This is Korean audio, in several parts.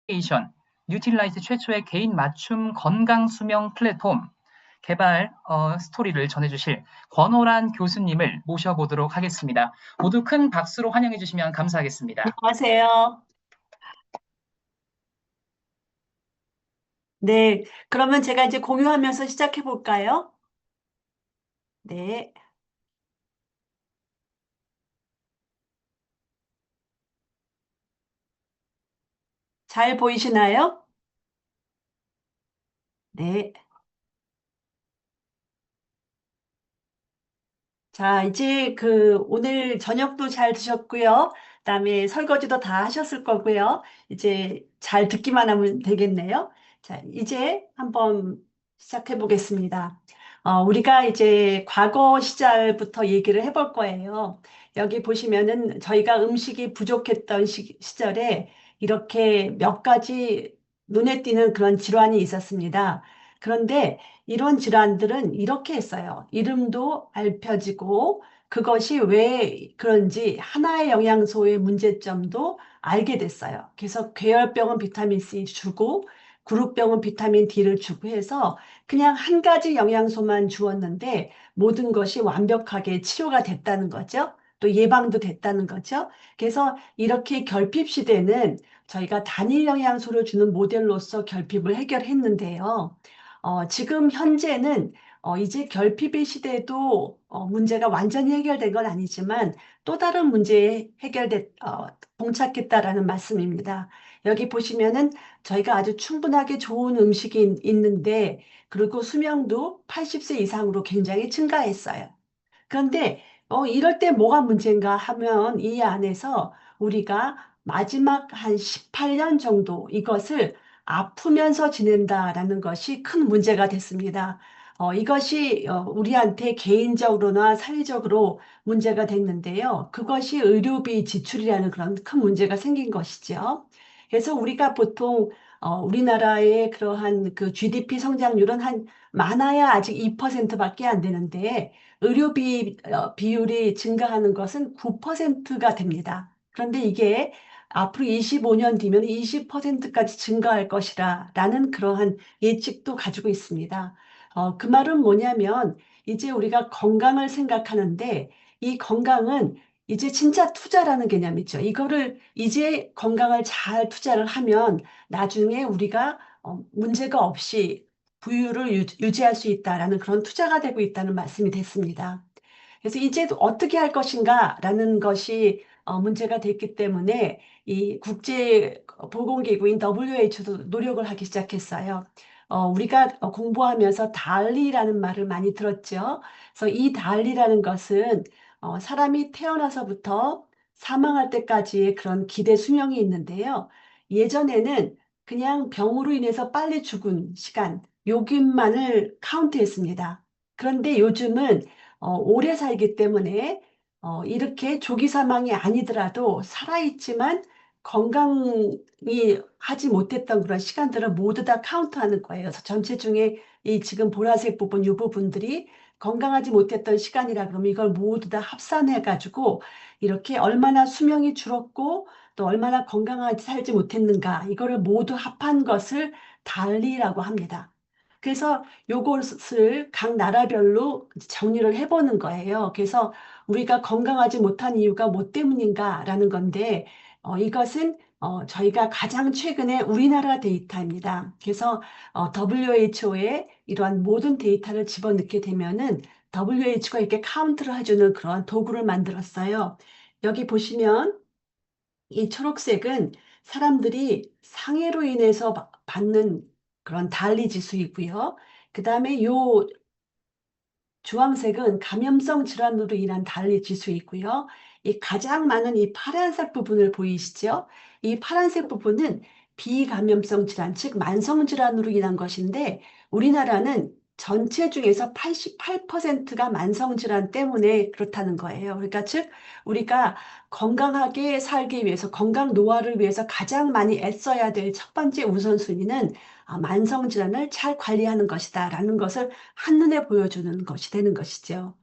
에이션, 뉴틸라이트 최초의 개인 맞춤 건강 수명 플랫폼 개발 스토리를 전해주실 권호란 교수님을 모셔보도록 하겠습니다. 모두 큰 박수로 환영해 주시면 감사하겠습니다. 안녕하세요. 네, 그러면 제가 이제 공유하면서 시작해 볼까요? 네, 잘 보이시나요? 네. 자, 이제 오늘 저녁도 잘 드셨고요. 그다음에 설거지도 다 하셨을 거고요. 이제 잘 듣기만 하면 되겠네요. 자, 이제 한번 시작해 보겠습니다. 우리가 이제 과거 시절부터 얘기를 해볼 거예요. 여기 보시면은 저희가 음식이 부족했던 시절에 이렇게 몇 가지 눈에 띄는 그런 질환이 있었습니다. 그런데 이런 질환들은 이렇게 했어요. 이름도 알펴지고 그것이 왜 그런지 하나의 영양소의 문제점도 알게 됐어요. 그래서 괴혈병은 비타민 C 주고 구루병은 비타민 D를 주고 해서 그냥 한 가지 영양소만 주었는데 모든 것이 완벽하게 치료가 됐다는 거죠. 또 예방도 됐다는 거죠. 그래서 이렇게 결핍 시대는 저희가 단일 영양소를 주는 모델로서 결핍을 해결했는데요. 지금 현재는 이제 결핍의 시대도 문제가 완전히 해결된 건 아니지만 또 다른 문제에 봉착했다라는 말씀입니다. 여기 보시면은 저희가 아주 충분하게 좋은 음식이 있는데 그리고 수명도 80세 이상으로 굉장히 증가했어요. 그런데 이럴 때 뭐가 문제인가 하면 이 안에서 우리가 마지막 한 18년 정도 이것을 아프면서 지낸다라는 것이 큰 문제가 됐습니다. 이것이 우리한테 개인적으로나 사회적으로 문제가 됐는데요. 그것이 의료비 지출이라는 그런 큰 문제가 생긴 것이죠. 그래서 우리가 보통 우리나라의 그러한 그 GDP 성장률은 한 많아야 아직 2%밖에 안 되는데 의료비 비율이 증가하는 것은 9%가 됩니다. 그런데 이게 앞으로 25년 뒤면 20%까지 증가할 것이라 라는 그러한 예측도 가지고 있습니다. 그 말은 뭐냐면 이제 우리가 건강을 생각하는데 이 건강은 이제 진짜 투자라는 개념이죠. 이거를 이제 건강을 잘 투자를 하면 나중에 우리가 문제가 없이 부유를 유지할 수 있다라는 그런 투자가 되고 있다는 말씀이 됐습니다. 그래서 이제 어떻게 할 것인가라는 것이 문제가 됐기 때문에 이 국제 보건기구인 WHO도 노력을 하기 시작했어요. 우리가 공부하면서 달리라는 말을 많이 들었죠. 그래서 이 달리라는 것은 사람이 태어나서부터 사망할 때까지의 그런 기대 수명이 있는데요. 예전에는 그냥 병으로 인해서 빨리 죽은 시간, 요긴만을 카운트했습니다. 그런데 요즘은 오래 살기 때문에 이렇게 조기 사망이 아니더라도 살아있지만 건강이 하지 못했던 그런 시간들을 모두 다 카운트하는 거예요. 그래서 전체 중에 이 지금 보라색 부분, 이 부분들이 건강하지 못했던 시간이라 그러면 이걸 모두 다 합산해가지고 이렇게 얼마나 수명이 줄었고 또 얼마나 건강하게 살지 못했는가 이거를 모두 합한 것을 달리라고 합니다. 그래서 요것을 각 나라별로 정리를 해보는 거예요. 그래서 우리가 건강하지 못한 이유가 뭐 때문인가라는 건데, 이것은 저희가 가장 최근에 우리나라 데이터입니다. 그래서 WHO에 이러한 모든 데이터를 집어넣게 되면은 WHO가 이렇게 카운트를 해주는 그런 도구를 만들었어요. 여기 보시면 이 초록색은 사람들이 상해로 인해서 받는 그런 달리 지수이고요. 그 다음에 요 주황색은 감염성 질환으로 인한 달리 지수이고요. 이 가장 많은 이 파란색 부분을 보이시죠? 이 파란색 부분은 비감염성 질환, 즉 만성 질환으로 인한 것인데 우리나라는 전체 중에서 88%가 만성 질환 때문에 그렇다는 거예요. 그러니까 즉 우리가 건강하게 살기 위해서 건강 노화를 위해서 가장 많이 애써야 될 첫 번째 우선순위는 만성 질환을 잘 관리하는 것이다라는 것을 한눈에 보여주는 것이 되는 것이죠.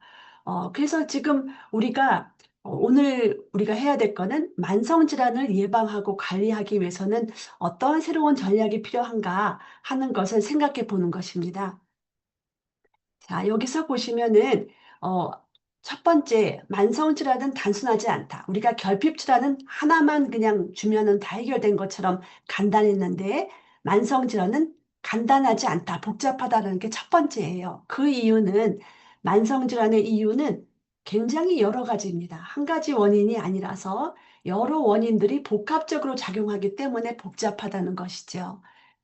그래서 지금 우리가 오늘 우리가 해야 될 거는 만성질환을 예방하고 관리하기 위해서는 어떤 새로운 전략이 필요한가 하는 것을 생각해 보는 것입니다. 자, 여기서 보시면은, 어, 첫 번째, 만성질환은 단순하지 않다. 우리가 결핍질환은 하나만 그냥 주면은 다 해결된 것처럼 간단했는데, 만성질환은 간단하지 않다. 복잡하다는 게 첫 번째예요. 그 이유는, 만성질환의 이유는 굉장히 여러 가지입니다. 한 가지 원인이 아니라서 여러 원인들이 복합적으로 작용하기 때문에 복잡하다는 것이죠.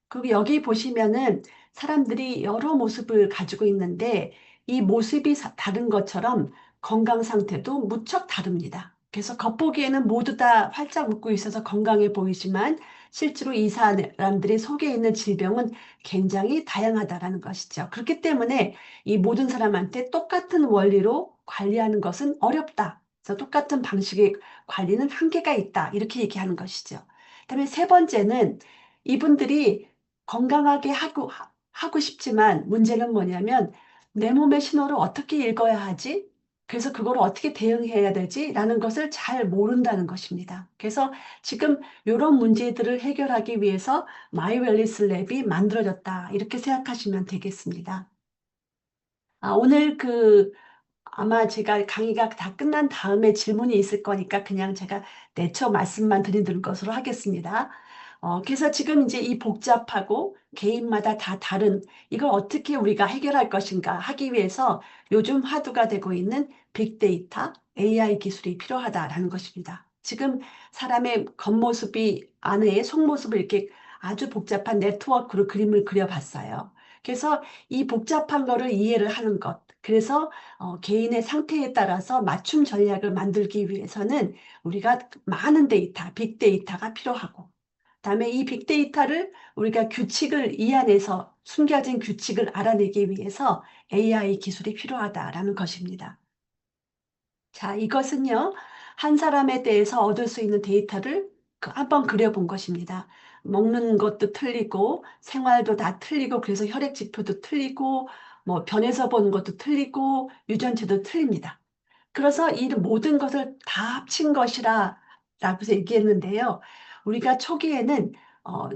그리고 여기 보시면은 사람들이 여러 모습을 가지고 있는데 이 모습이 다른 것처럼 건강 상태도 무척 다릅니다. 그래서 겉보기에는 모두 다 활짝 웃고 있어서 건강해 보이지만 실제로 이 사람들이 속에 있는 질병은 굉장히 다양하다라는 것이죠. 그렇기 때문에 이 모든 사람한테 똑같은 원리로 관리하는 것은 어렵다. 그래서 똑같은 방식의 관리는 한계가 있다. 이렇게 얘기하는 것이죠. 그다음에 세 번째는 이분들이 건강하게 하고 싶지만 문제는 뭐냐면 내 몸의 신호를 어떻게 읽어야 하지? 그래서 그걸 어떻게 대응해야 되지? 라는 것을 잘 모른다는 것입니다. 그래서 지금 이런 문제들을 해결하기 위해서 마이웰리스 랩이 만들어졌다. 이렇게 생각하시면 되겠습니다. 오늘 아마 제가 강의가 다 끝난 다음에 질문이 있을 거니까 그냥 제가 내쳐 말씀만 드리는 것으로 하겠습니다. 그래서 지금 이제 이 복잡하고 개인마다 다 다른 이걸 어떻게 우리가 해결할 것인가 하기 위해서 요즘 화두가 되고 있는 빅데이터, AI 기술이 필요하다라는 것입니다. 지금 사람의 겉모습이 안에 속모습을 이렇게 아주 복잡한 네트워크로 그림을 그려봤어요. 그래서 이 복잡한 거를 이해를 하는 것. 그래서 개인의 상태에 따라서 맞춤 전략을 만들기 위해서는 우리가 많은 데이터, 빅데이터가 필요하고, 그다음에 이 빅데이터를 우리가 규칙을 이 안에서 숨겨진 규칙을 알아내기 위해서 AI 기술이 필요하다라는 것입니다. 자, 이것은요, 한 사람에 대해서 얻을 수 있는 데이터를 한번 그려본 것입니다. 먹는 것도 틀리고, 생활도 다 틀리고, 그래서 혈액 지표도 틀리고, 뭐, 변해서 보는 것도 틀리고, 유전체도 틀립니다. 그래서 이 모든 것을 다 합친 것이라, 라고 얘기했는데요. 우리가 초기에는, 어,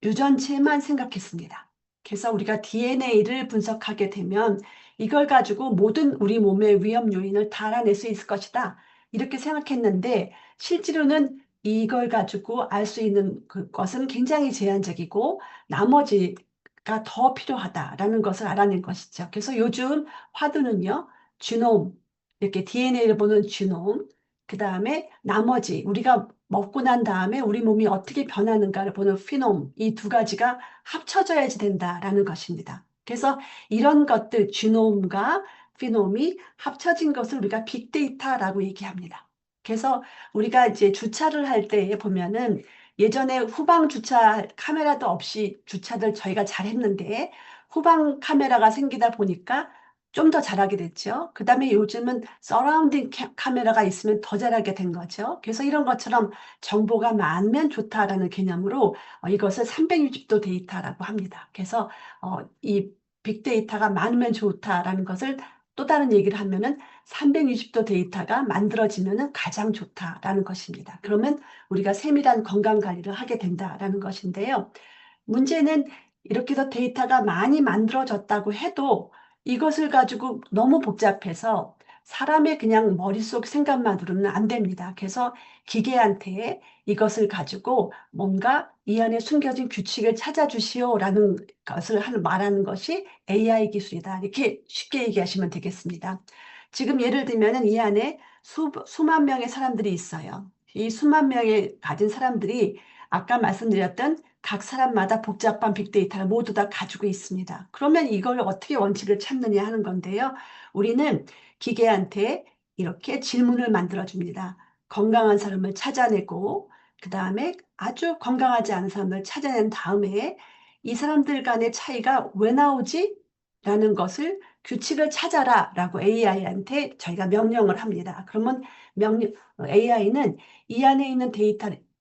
유전체만 생각했습니다. 그래서 우리가 DNA를 분석하게 되면 이걸 가지고 모든 우리 몸의 위험 요인을 다 알아낼 수 있을 것이다. 이렇게 생각했는데 실제로는 이걸 가지고 알 수 있는 것은 굉장히 제한적이고 나머지가 더 필요하다라는 것을 알아낸 것이죠. 그래서 요즘 화두는요, 주놈, 이렇게 DNA를 보는 주놈, 그 다음에 나머지 우리가 먹고 난 다음에 우리 몸이 어떻게 변하는가를 보는 피놈, 이 두 가지가 합쳐져야지 된다라는 것입니다. 그래서 이런 것들, 주놈과 피놈이 합쳐진 것을 우리가 빅데이터라고 얘기합니다. 그래서 우리가 이제 주차를 할 때 보면은 예전에 후방 주차 카메라도 없이 주차를 저희가 잘 했는데 후방 카메라가 생기다 보니까 좀 더 잘하게 됐죠. 그 다음에 요즘은 서라운딩 카메라가 있으면 더 잘하게 된 거죠. 그래서 이런 것처럼 정보가 많으면 좋다라는 개념으로 이것을 360도 데이터라고 합니다. 그래서 이 빅데이터가 많으면 좋다라는 것을 또 다른 얘기를 하면은 360도 데이터가 만들어지면은 가장 좋다라는 것입니다. 그러면 우리가 세밀한 건강 관리를 하게 된다라는 것인데요. 문제는 이렇게 해서 데이터가 많이 만들어졌다고 해도 이것을 가지고 너무 복잡해서 사람의 그냥 머릿속 생각만으로는 안 됩니다. 그래서 기계한테 이것을 가지고 뭔가 이 안에 숨겨진 규칙을 찾아주시오라는 것을 말하는 것이 AI 기술이다. 이렇게 쉽게 얘기하시면 되겠습니다. 지금 예를 들면 이 안에 수만 명의 사람들이 있어요. 이 수만 명의 가진 사람들이 아까 말씀드렸던 각 사람마다 복잡한 빅데이터를 모두 다 가지고 있습니다. 그러면 이걸 어떻게 원칙을 찾느냐 하는 건데요. 우리는 기계한테 이렇게 질문을 만들어 줍니다. 건강한 사람을 찾아내고 그 다음에 아주 건강하지 않은 사람을 찾아낸 다음에 이 사람들 간의 차이가 왜 나오지? 라는 것을 규칙을 찾아라 라고 AI한테 저희가 명령을 합니다. 그러면 AI는 이 안에 있는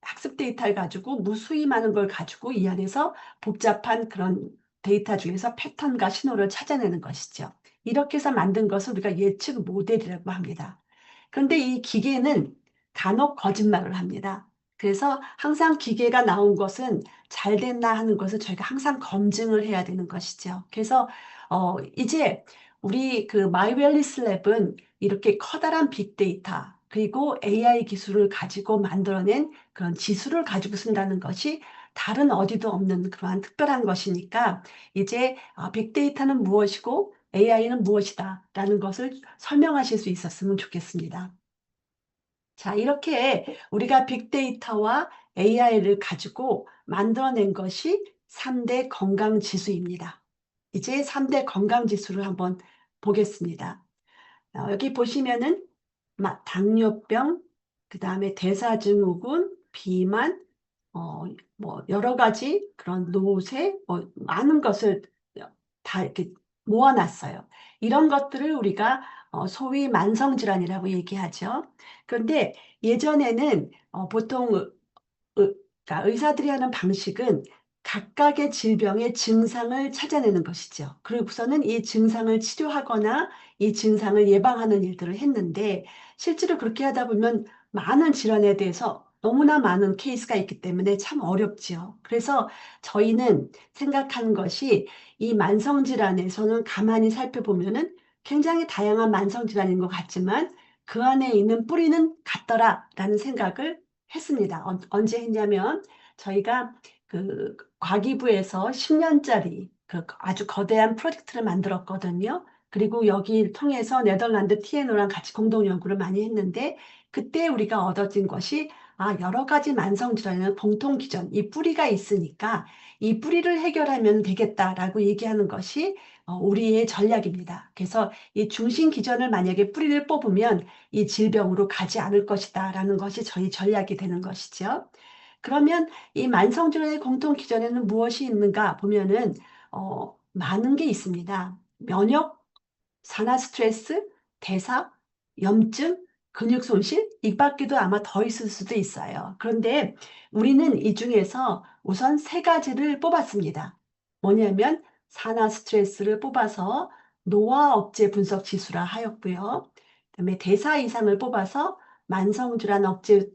학습 데이터를 가지고 무수히 많은 걸 가지고 이 안에서 복잡한 그런 데이터 중에서 패턴과 신호를 찾아내는 것이죠. 이렇게 해서 만든 것을 우리가 예측 모델이라고 합니다. 그런데 이 기계는 간혹 거짓말을 합니다. 그래서 항상 기계가 나온 것은 잘 됐나 하는 것을 저희가 항상 검증을 해야 되는 것이죠. 그래서 이제 우리 그 마이웰리스 랩은 이렇게 커다란 빅데이터 그리고 AI 기술을 가지고 만들어낸 그런 지수를 가지고 쓴다는 것이 다른 어디도 없는 그러한 특별한 것이니까 이제 빅데이터는 무엇이고 AI는 무엇이다 라는 것을 설명하실 수 있었으면 좋겠습니다. 자, 이렇게 우리가 빅데이터와 AI를 가지고 만들어낸 것이 3대 건강지수입니다. 이제 3대 건강지수를 한번 보겠습니다. 여기 보시면은 당뇨병, 그 다음에 대사증후군, 비만, 뭐 여러 가지 그런 노쇠, 많은 것을 다 이렇게 모아놨어요. 이런 것들을 우리가 소위 만성질환이라고 얘기하죠. 그런데 예전에는 보통 그러니까 의사들이 하는 방식은 각각의 질병의 증상을 찾아내는 것이죠. 그리고서는 이 증상을 치료하거나 이 증상을 예방하는 일들을 했는데 실제로 그렇게 하다 보면 많은 질환에 대해서 너무나 많은 케이스가 있기 때문에 참 어렵지요. 그래서 저희는 생각하는 것이 이 만성질환에서는 가만히 살펴보면은 굉장히 다양한 만성질환인 것 같지만 그 안에 있는 뿌리는 같더라라는 생각을 했습니다. 언제 했냐면 저희가 그 과기부에서 10년짜리 그 아주 거대한 프로젝트를 만들었거든요. 그리고 여기를 통해서 네덜란드 TNO랑 같이 공동 연구를 많이 했는데 그때 우리가 얻어진 것이 여러 가지 만성질환에는 공통 기전, 이 뿌리가 있으니까 이 뿌리를 해결하면 되겠다라고 얘기하는 것이 우리의 전략입니다. 그래서 이 중심 기전을 만약에 뿌리를 뽑으면 이 질병으로 가지 않을 것이다라는 것이 저희 전략이 되는 것이죠. 그러면 이 만성질환의 공통 기전에는 무엇이 있는가 보면은 많은 게 있습니다. 면역, 산화 스트레스, 대사, 염증, 근육 손실, 이 밖에도 아마 더 있을 수도 있어요. 그런데 우리는 이 중에서 우선 세 가지를 뽑았습니다. 뭐냐면 산화 스트레스를 뽑아서 노화 억제 분석 지수라 하였고요. 그다음에 대사 이상을 뽑아서 만성질환 억제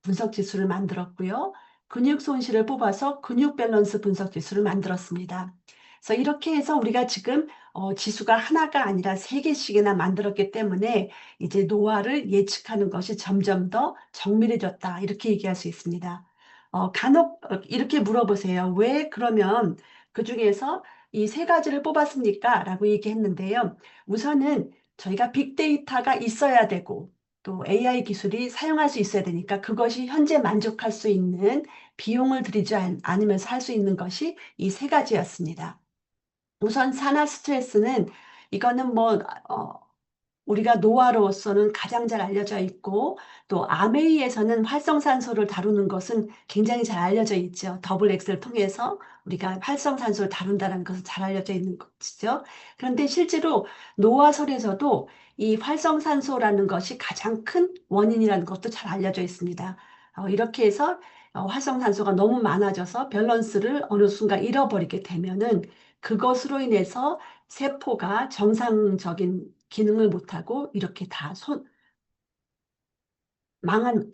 분석 지수를 만들었고요. 근육 손실을 뽑아서 근육 밸런스 분석 지수를 만들었습니다. 그래서 이렇게 해서 우리가 지금 지수가 하나가 아니라 세 개씩이나 만들었기 때문에 이제 노화를 예측하는 것이 점점 더 정밀해졌다. 이렇게 얘기할 수 있습니다. 간혹 이렇게 물어보세요. 왜 그러면 그 중에서 이 세 가지를 뽑았습니까? 라고 얘기했는데요. 우선은 저희가 빅데이터가 있어야 되고 또 AI 기술이 사용할 수 있어야 되니까 그것이 현재 만족할 수 있는 비용을 들이지 않으면서 할 수 있는 것이 이 세 가지였습니다. 우선 산화 스트레스는 이거는 뭐 우리가 노화로서는 가장 잘 알려져 있고 또 아메이에서는 활성산소를 다루는 것은 굉장히 잘 알려져 있죠. 더블 X를 통해서 우리가 활성산소를 다룬다는 것은 잘 알려져 있는 것이죠. 그런데 실제로 노화설에서도 이 활성산소라는 것이 가장 큰 원인이라는 것도 잘 알려져 있습니다. 이렇게 해서 활성산소가 너무 많아져서 밸런스를 어느 순간 잃어버리게 되면은 그것으로 인해서 세포가 정상적인 기능을 못하고 이렇게 다 망한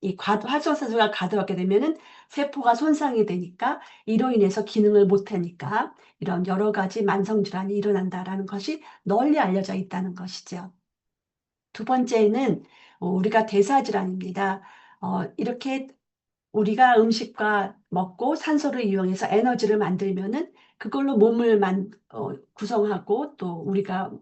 이 활성산소가 가득하게 되면은 세포가 손상이 되니까 이로 인해서 기능을 못하니까 이런 여러 가지 만성 질환이 일어난다라는 것이 널리 알려져 있다는 것이죠. 두 번째는 우리가 대사 질환입니다. 이렇게 우리가 음식과 먹고 산소를 이용해서 에너지를 만들면은 그걸로 몸을 구성하고 또 우리가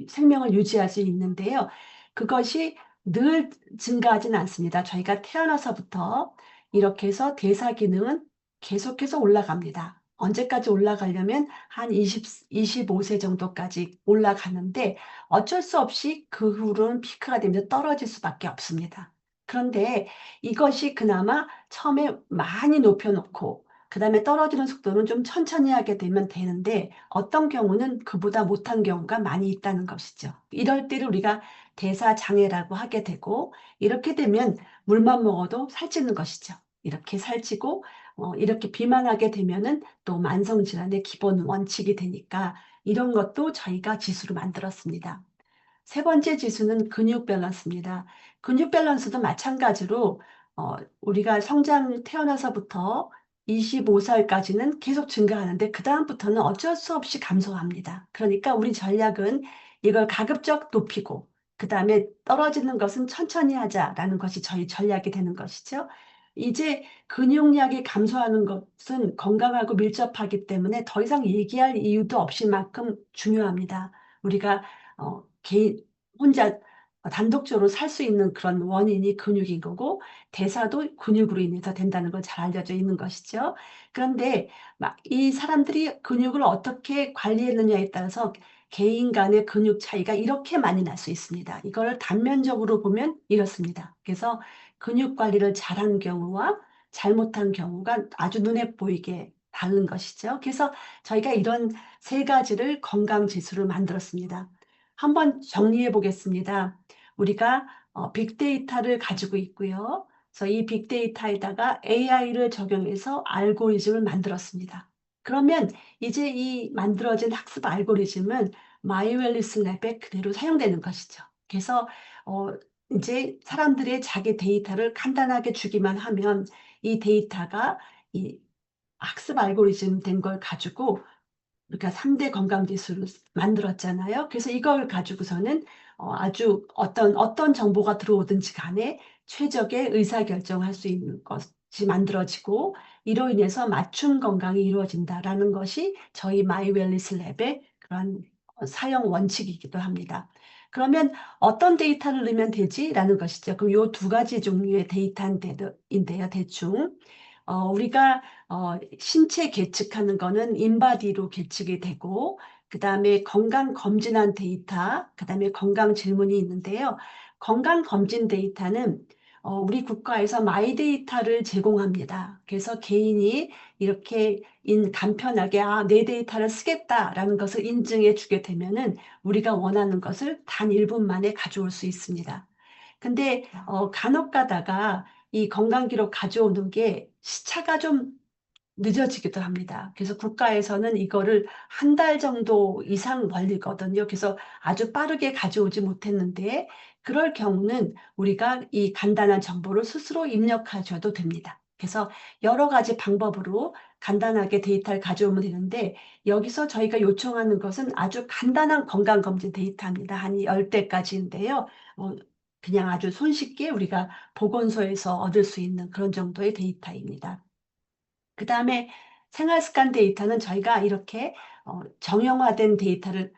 생명을 유지할 수 있는데요. 그것이 늘 증가하지는 않습니다. 저희가 태어나서부터 이렇게 해서 대사 기능은 계속해서 올라갑니다. 언제까지 올라가려면 한 25세 정도까지 올라가는데 어쩔 수 없이 그 후로는 피크가 되면서 떨어질 수밖에 없습니다. 그런데 이것이 그나마 처음에 많이 높여놓고 그 다음에 떨어지는 속도는 좀 천천히 하게 되면 되는데 어떤 경우는 그보다 못한 경우가 많이 있다는 것이죠. 이럴 때를 우리가 대사장애라고 하게 되고 이렇게 되면 물만 먹어도 살찌는 것이죠. 이렇게 살찌고 이렇게 비만하게 되면은 또 만성질환의 기본 원칙이 되니까 이런 것도 저희가 지수로 만들었습니다. 세 번째 지수는 근육 밸런스입니다. 근육 밸런스도 마찬가지로 우리가 성장 태어나서부터 25살까지는 계속 증가하는데 그다음부터는 어쩔 수 없이 감소합니다. 그러니까 우리 전략은 이걸 가급적 높이고 그다음에 떨어지는 것은 천천히 하자라는 것이 저희 전략이 되는 것이죠. 이제 근육량이 감소하는 것은 건강하고 밀접하기 때문에 더 이상 얘기할 이유도 없을 만큼 중요합니다. 우리가 개인 혼자 단독적으로 살 수 있는 그런 원인이 근육인 거고 대사도 근육으로 인해서 된다는 건 잘 알려져 있는 것이죠. 그런데 막 이 사람들이 근육을 어떻게 관리했느냐에 따라서 개인 간의 근육 차이가 이렇게 많이 날 수 있습니다. 이거를 단면적으로 보면 이렇습니다. 그래서 근육 관리를 잘한 경우와 잘못한 경우가 아주 눈에 보이게 다른 것이죠. 그래서 저희가 이런 세 가지를 건강 지수를 만들었습니다. 한번 정리해 보겠습니다. 우리가 빅데이터를 가지고 있고요. 그래서 이 빅데이터에다가 AI를 적용해서 알고리즘을 만들었습니다. 그러면 이제 이 만들어진 학습 알고리즘은 마이웰리스 랩에 그대로 사용되는 것이죠. 그래서 어, 이제 사람들의 자기 데이터를 간단하게 주기만 하면 이 데이터가 이 학습 알고리즘 된 걸 가지고 그러니까 3대 건강 지수를 만들었잖아요. 그래서 이걸 가지고서는 아주 어떤 정보가 들어오든지 간에 최적의 의사결정을 할 수 있는 것이 만들어지고 이로 인해서 맞춤 건강이 이루어진다라는 것이 저희 마이웰리스 랩의 그런 사용 원칙이기도 합니다. 그러면 어떤 데이터를 넣으면 되지라는 것이죠. 그럼 요 두 가지 종류의 데이터인데요, 대충. 우리가 신체 계측하는 거는 인바디로 계측이 되고 그다음에 건강 검진한 데이터, 그다음에 건강 질문이 있는데요. 건강 검진 데이터는 우리 국가에서 마이데이터를 제공합니다. 그래서 개인이 이렇게 간편하게 내 데이터를 쓰겠다라는 것을 인증해 주게 되면은 우리가 원하는 것을 단 1분 만에 가져올 수 있습니다. 근데 간혹 가다가 이 건강 기록 가져오는 게 시차가 좀 늦어지기도 합니다. 그래서 국가에서는 이거를 한 달 정도 이상 걸리거든요. 그래서 아주 빠르게 가져오지 못했는데 그럴 경우는 우리가 이 간단한 정보를 스스로 입력하셔도 됩니다. 그래서 여러 가지 방법으로 간단하게 데이터를 가져오면 되는데 여기서 저희가 요청하는 것은 아주 간단한 건강검진 데이터입니다. 한 10대까지인데요. 그냥 아주 손쉽게 우리가 보건소에서 얻을 수 있는 그런 정도의 데이터입니다. 그다음에 생활 습관 데이터는 저희가 이렇게 정형화된 데이터를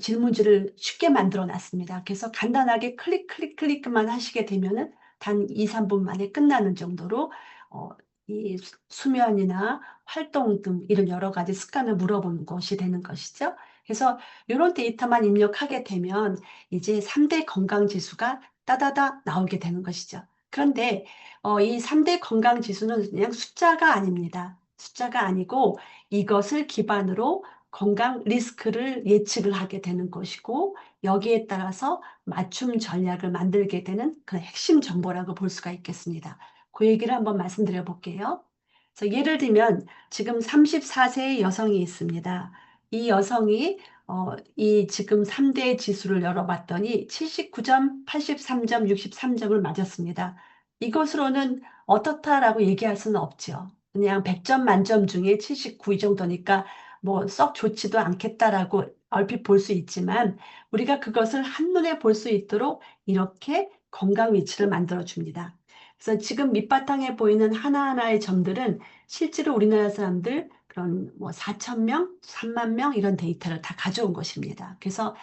질문지를 쉽게 만들어 놨습니다. 그래서 간단하게 클릭만 하시게 되면은 단 2-3분 만에 끝나는 정도로 어 이 수면이나 활동 등 이런 여러 가지 습관을 물어보는 것이 되는 것이죠. 그래서 요런 데이터만 입력하게 되면 이제 3대 건강 지수가 따다다 나오게 되는 것이죠. 그런데 이 3대 건강 지수는 그냥 숫자가 아닙니다. 숫자가 아니고 이것을 기반으로 건강 리스크를 예측을 하게 되는 것이고 여기에 따라서 맞춤 전략을 만들게 되는 그 핵심 정보라고 볼 수가 있겠습니다. 그 얘기를 한번 말씀드려 볼게요. 그래서 예를 들면 지금 34세의 여성이 있습니다. 이 여성이 이 지금 3대 지수를 열어봤더니 79점, 83점, 63점을 맞았습니다. 이것으로는 어떻다라고 얘기할 수는 없죠. 그냥 100점 만점 중에 79 이 정도니까 뭐 썩 좋지도 않겠다라고 얼핏 볼 수 있지만 우리가 그것을 한눈에 볼 수 있도록 이렇게 건강 위치를 만들어 줍니다. 그래서 지금 밑바탕에 보이는 하나하나의 점들은 실제로 우리나라 사람들 그런 뭐 4천 명, 3만 명 이런 데이터를 다 가져온 것입니다. 그래서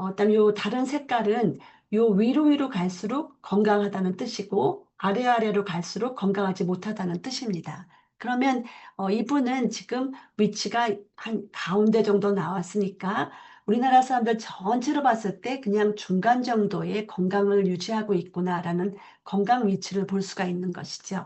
일단 요 다른 색깔은 요 위로 갈수록 건강하다는 뜻이고 아래로 갈수록 건강하지 못하다는 뜻입니다. 그러면 이분은 지금 위치가 한 가운데 정도 나왔으니까 우리나라 사람들 전체로 봤을 때 그냥 중간 정도의 건강을 유지하고 있구나라는 건강 위치를 볼 수가 있는 것이죠.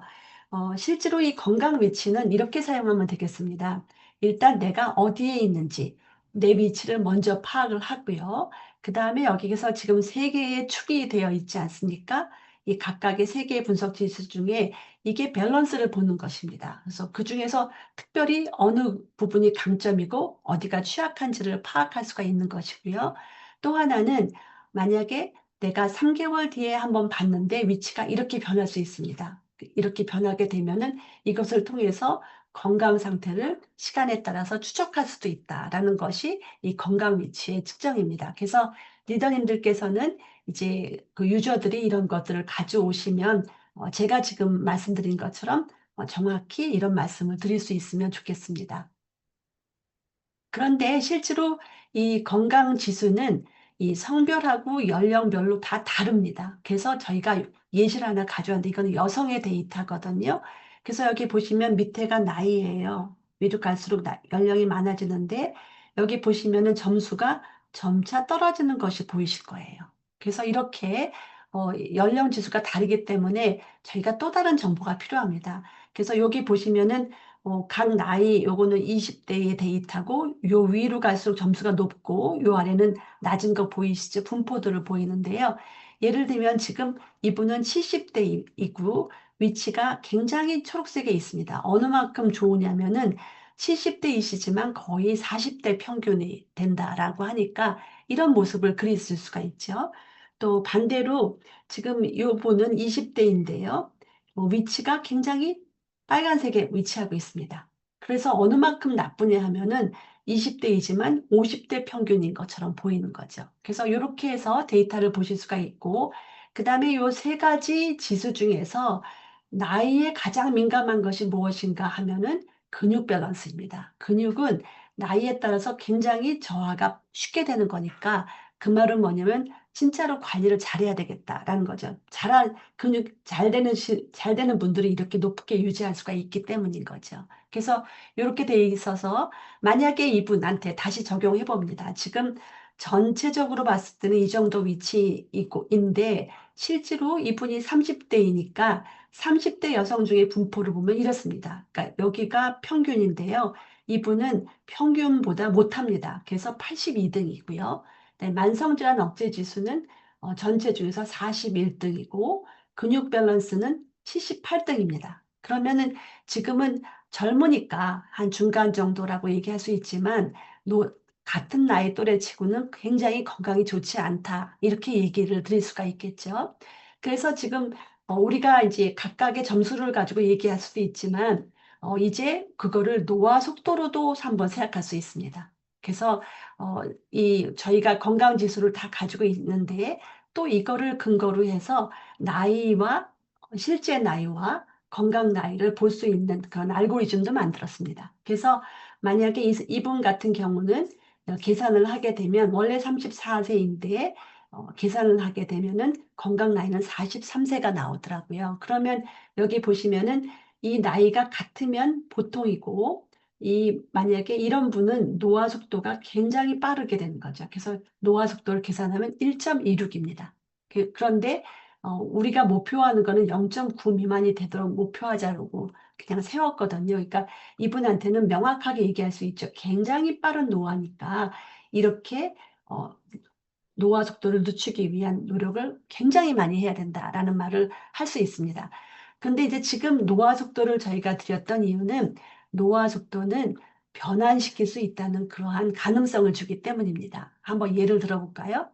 실제로 이 건강 위치는 이렇게 사용하면 되겠습니다. 일단 내가 어디에 있는지 내 위치를 먼저 파악을 하고요. 그 다음에 여기에서 지금 세 개의 축이 되어 있지 않습니까? 이 각각의 세 개의 분석 지수 중에 이게 밸런스를 보는 것입니다. 그래서 그 중에서 특별히 어느 부분이 강점이고 어디가 취약한지를 파악할 수가 있는 것이고요. 또 하나는 만약에 내가 3개월 뒤에 한번 봤는데 위치가 이렇게 변할 수 있습니다. 이렇게 변하게 되면은 이것을 통해서 건강 상태를 시간에 따라서 추적할 수도 있다라는 것이 이 건강 위치의 측정입니다. 그래서 리더님들께서는 이제 그 유저들이 이런 것들을 가져오시면 제가 지금 말씀드린 것처럼 정확히 이런 말씀을 드릴 수 있으면 좋겠습니다. 그런데 실제로 이 건강 지수는 이 성별하고 연령별로 다 다릅니다. 그래서 저희가 예시를 하나 가져왔는데 이거는 여성의 데이터거든요. 그래서 여기 보시면 밑에가 나이예요. 위로 갈수록 연령이 많아지는데 여기 보시면은 점수가 점차 떨어지는 것이 보이실 거예요. 그래서 이렇게 연령 지수가 다르기 때문에 저희가 또 다른 정보가 필요합니다. 그래서 여기 보시면은 각 나이 요거는 20대의 데이터고 요 위로 갈수록 점수가 높고 요 아래는 낮은 거 보이시죠? 분포도를 보이는데요. 예를 들면 지금 이분은 70대이고 위치가 굉장히 초록색에 있습니다. 어느 만큼 좋으냐면은 70대이시지만 거의 40대 평균이 된다라고 하니까 이런 모습을 그리실 수가 있죠. 또 반대로 지금 요분은 20대인데요. 위치가 굉장히 빨간색에 위치하고 있습니다. 그래서 어느 만큼 나쁘냐 하면은 20대이지만 50대 평균인 것처럼 보이는 거죠. 그래서 이렇게 해서 데이터를 보실 수가 있고, 그 다음에 요 세 가지 지수 중에서 나이에 가장 민감한 것이 무엇인가 하면은 근육 밸런스입니다. 근육은 나이에 따라서 굉장히 저하가 쉽게 되는 거니까 그 말은 뭐냐면 진짜로 관리를 잘해야 되겠다라는 거죠. 근육 잘 되는 분들이 이렇게 높게 유지할 수가 있기 때문인 거죠. 그래서 이렇게 돼 있어서 만약에 이분한테 다시 적용해 봅니다. 지금 전체적으로 봤을 때는 이 정도 위치인데 실제로 이분이 30대이니까 30대 여성 중에 분포를 보면 이렇습니다. 그러니까 여기가 평균인데요. 이분은 평균보다 못합니다. 그래서 82등이고요. 만성질환 억제 지수는 전체 중에서 41등이고 근육 밸런스는 78등입니다. 그러면은 지금은 젊으니까 한 중간 정도라고 얘기할 수 있지만 같은 나이 또래 치고는 굉장히 건강이 좋지 않다. 이렇게 얘기를 드릴 수가 있겠죠. 그래서 지금 우리가 이제 각각의 점수를 가지고 얘기할 수도 있지만 이제 그거를 노화 속도로도 한번 생각할 수 있습니다. 그래서 저희가 건강 지수를 다 가지고 있는데 또 이거를 근거로 해서 나이와 실제 나이와 건강 나이를 볼 수 있는 그런 알고리즘도 만들었습니다. 그래서 만약에 이분 같은 경우는 계산을 하게 되면 원래 34세인데 계산을 하게 되면은 건강 나이는 43세가 나오더라고요. 그러면 여기 보시면은 이 나이가 같으면 보통이고 만약에 이런 분은 노화 속도가 굉장히 빠르게 되는 거죠. 그래서 노화 속도를 계산하면 1.26입니다. 그런데 우리가 목표하는 거는 0.9 미만이 되도록 목표하자고 그냥 세웠거든요. 그러니까 이분한테는 명확하게 얘기할 수 있죠. 굉장히 빠른 노화니까 이렇게 어, 노화 속도를 늦추기 위한 노력을 굉장히 많이 해야 된다라는 말을 할 수 있습니다. 근데 이제 지금 노화 속도를 저희가 드렸던 이유는 노화 속도는 변환시킬 수 있다는 그러한 가능성을 주기 때문입니다. 한번 예를 들어볼까요?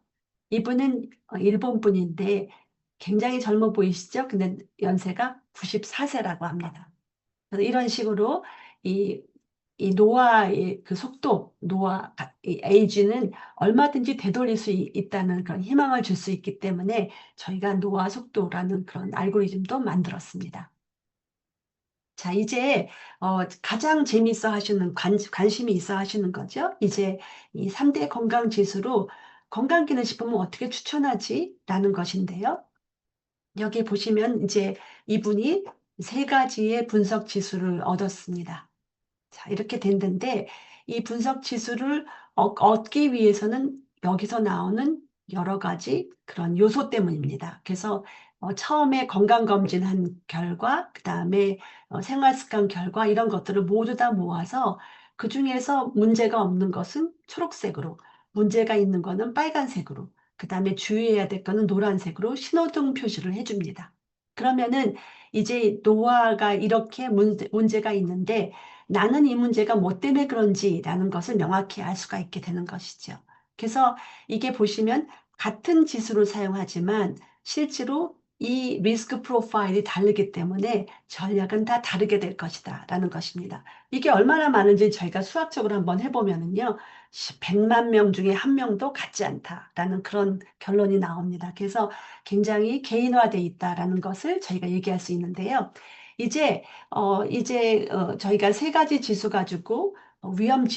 이분은 일본 분인데 굉장히 젊어 보이시죠? 근데 연세가 94세라고 합니다. 그래서 이런 식으로 이, 이 노화의 그 속도, 이 에이지는 얼마든지 되돌릴 수 있다는 그런 희망을 줄 수 있기 때문에 저희가 노화 속도라는 그런 알고리즘도 만들었습니다. 자, 이제 가장 재미있어 하시는 관심이 있어 하시는 거죠. 이제 이 3대 건강 지수로 건강기능식품은 어떻게 추천하지? 라는 것인데요. 여기 보시면 이제 이분이 세 가지의 분석 지수를 얻었습니다. 자, 이렇게 됐는데 이 분석 지수를 얻기 위해서는 여기서 나오는 여러 가지 그런 요소 때문입니다. 그래서 처음에 건강검진한 결과, 그 다음에 생활습관 결과 이런 것들을 모두 다 모아서 그 중에서 문제가 없는 것은 초록색으로, 문제가 있는 거는 빨간색으로, 그 다음에 주의해야 될 거는 노란색으로 신호등 표시를 해줍니다. 그러면은 이제 노화가 이렇게 문제가 있는데 나는 이 문제가 뭐 때문에 그런지라는 것을 명확히 알 수가 있게 되는 것이죠. 그래서 이게 보시면 같은 지수를 사용하지만 실제로 이 리스크 프로파일이 다르기 때문에 전략은 다 다르게 될 것이다 라는 것입니다. 이게 얼마나 많은지 저희가 수학적으로 한번 해보면은요, 100만 명 중에 한 명도 같지 않다라는 그런 결론이 나옵니다. 그래서 굉장히 개인화되어 있다라는 것을 저희가 얘기할 수 있는데요. 저희가 세 가지 지수 가지고 위험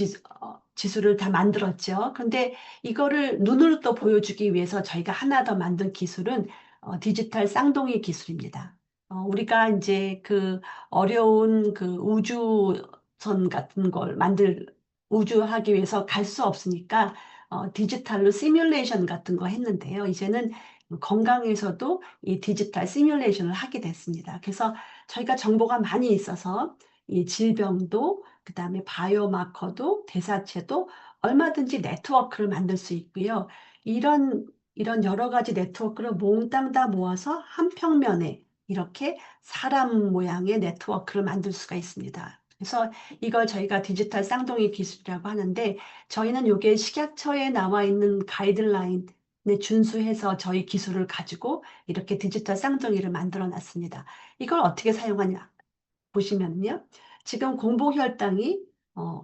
지수를 다 만들었죠. 근데 이거를 눈으로 또 보여주기 위해서 저희가 하나 더 만든 기술은 디지털 쌍둥이 기술입니다. 우리가 이제 그 어려운 그 우주선 같은 걸 우주하기 위해서 갈 수 없으니까 디지털로 시뮬레이션 같은 거 했는데요. 이제는 건강에서도 이 디지털 시뮬레이션을 하게 됐습니다. 그래서 저희가 정보가 많이 있어서 이 질병도 그다음에 바이오마커도 대사체도 얼마든지 네트워크를 만들 수 있고요. 이런 여러 가지 네트워크를 몽땅 다 모아서 한 평면에 이렇게 사람 모양의 네트워크를 만들 수가 있습니다. 그래서 이걸 저희가 디지털 쌍둥이 기술이라고 하는데 저희는 이게 식약처에 나와 있는 가이드라인에 준수해서 저희 기술을 가지고 이렇게 디지털 쌍둥이를 만들어 놨습니다. 이걸 어떻게 사용하냐 보시면요. 지금 공복혈당이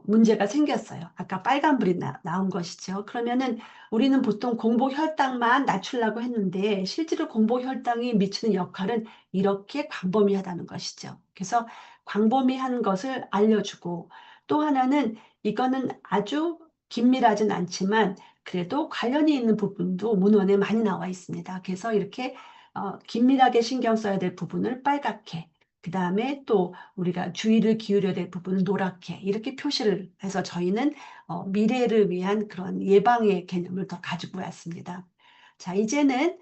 문제가 생겼어요. 아까 빨간불이 나온 것이죠. 그러면은 우리는 보통 공복혈당만 낮추려고 했는데 실제로 공복혈당이 미치는 역할은 이렇게 광범위하다는 것이죠. 그래서 광범위한 것을 알려주고 또 하나는 이거는 아주 긴밀하진 않지만 그래도 관련이 있는 부분도 문헌에 많이 나와 있습니다. 그래서 이렇게 긴밀하게 신경 써야 될 부분을 빨갛게 그 다음에 또 우리가 주의를 기울여야 될 부분은 노랗게 이렇게 표시를 해서 저희는 미래를 위한 그런 예방의 개념을 더 가지고 왔습니다. 자, 이제는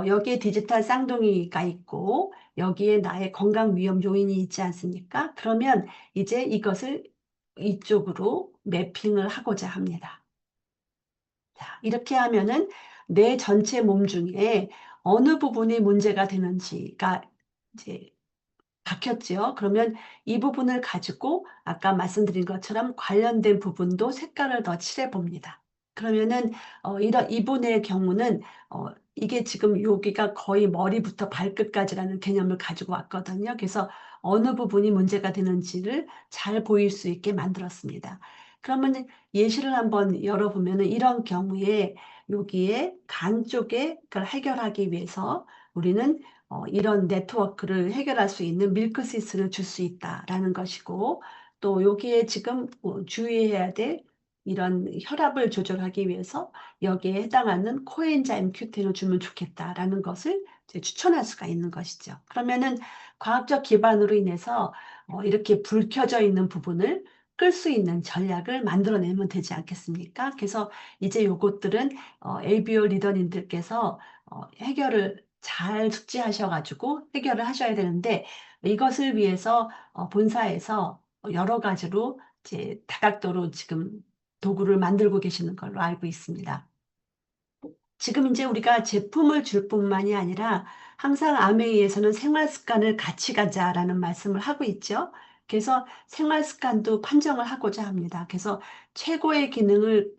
여기에 디지털 쌍둥이가 있고 여기에 나의 건강 위험 요인이 있지 않습니까? 그러면 이제 이것을 이쪽으로 매핑을 하고자 합니다. 자, 이렇게 하면은 내 전체 몸 중에 어느 부분이 문제가 되는지가 이제 박혔지요. 그러면 이 부분을 가지고 아까 말씀드린 것처럼 관련된 부분도 색깔을 더 칠해 봅니다. 그러면은 이런 이분의 경우는 이게 지금 여기가 거의 머리부터 발끝까지라는 개념을 가지고 왔거든요. 그래서 어느 부분이 문제가 되는지를 잘 보일 수 있게 만들었습니다. 그러면 예시를 한번 열어보면은 이런 경우에 여기에 간 쪽에 그걸 해결하기 위해서 우리는 이런 네트워크를 해결할 수 있는 밀크시스를 줄 수 있다라는 것이고 또 여기에 지금 주의해야 될 이런 혈압을 조절하기 위해서 여기에 해당하는 코엔자임 Q10을 주면 좋겠다라는 것을 이제 추천할 수가 있는 것이죠. 그러면은 과학적 기반으로 인해서 이렇게 불 켜져 있는 부분을 끌 수 있는 전략을 만들어내면 되지 않겠습니까? 그래서 이제 요것들은 ABO 리더님들께서 해결을 잘 숙지하셔가지고 해결을 하셔야 되는데 이것을 위해서 본사에서 여러 가지로 이제 다각도로 지금 도구를 만들고 계시는 걸로 알고 있습니다. 지금 이제 우리가 제품을 줄 뿐만이 아니라 항상 아메이에서는 생활 습관을 같이 가자라는 말씀을 하고 있죠. 그래서 생활 습관도 판정을 하고자 합니다. 그래서 최고의 기능을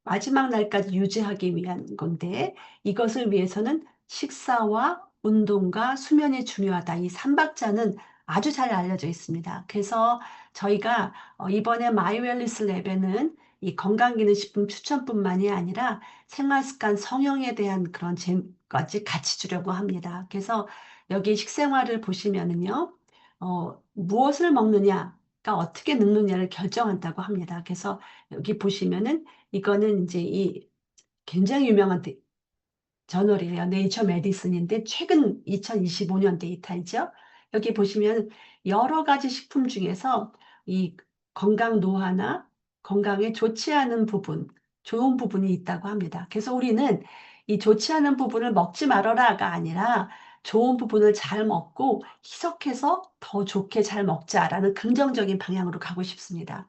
마지막 날까지 유지하기 위한 건데 이것을 위해서는 식사와 운동과 수면이 중요하다. 이 삼박자는 아주 잘 알려져 있습니다. 그래서 저희가 이번에 마이웰리스 랩에는 이 건강기능식품 추천뿐만이 아니라 생활습관 성형에 대한 그런 재까지 같이 주려고 합니다. 그래서 여기 식생활을 보시면은요, 무엇을 먹느냐가 어떻게 늙느냐를 결정한다고 합니다. 그래서 여기 보시면은 이거는 이제 이 굉장히 유명한 저널이에요. 네이처 메디슨인데 최근 2025년 데이터이죠. 여기 보시면 여러 가지 식품 중에서 이 건강 노화나 건강에 좋지 않은 부분, 좋은 부분이 있다고 합니다. 그래서 우리는 이 좋지 않은 부분을 먹지 말아라가 아니라 좋은 부분을 잘 먹고 희석해서 더 좋게 잘 먹자라는 긍정적인 방향으로 가고 싶습니다.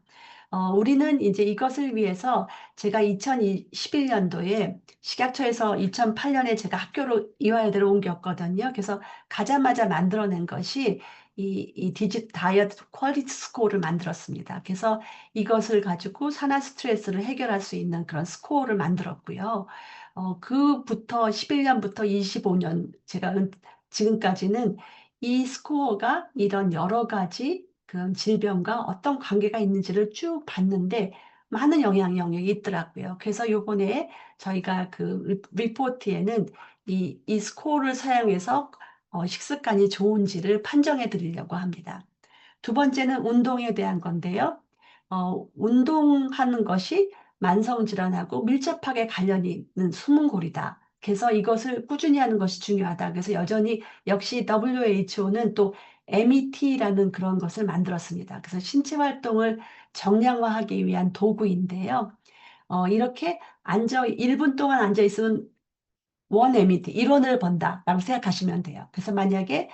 우리는 이제 이것을 위해서 제가 2011년도에 식약처에서 2008년에 제가 학교로 이화여대로 옮겼거든요. 그래서 가자마자 만들어낸 것이 이 디짓 다이어트 퀄리티 스코어를 만들었습니다. 그래서 이것을 가지고 산화 스트레스를 해결할 수 있는 그런 스코어를 만들었고요. 그부터 11년부터 25년 지금까지는 이 스코어가 이런 여러 가지 그런 질병과 어떤 관계가 있는지를 쭉 봤는데 많은 영향력이 있더라고요. 그래서 요번에 저희가 그 리포트에는 이 스코어를 사용해서 식습관이 좋은지를 판정해 드리려고 합니다. 두 번째는 운동에 대한 건데요. 운동하는 것이 만성질환하고 밀접하게 관련이 있는 숨은골이다. 그래서 이것을 꾸준히 하는 것이 중요하다. 그래서 여전히 역시 WHO는 또 MET라는 그런 것을 만들었습니다. 그래서 신체 활동을 정량화하기 위한 도구인데요. 이렇게 1분 동안 앉아 있으면 원 에미티 1원을 번다라고 생각하시면 돼요. 그래서 만약에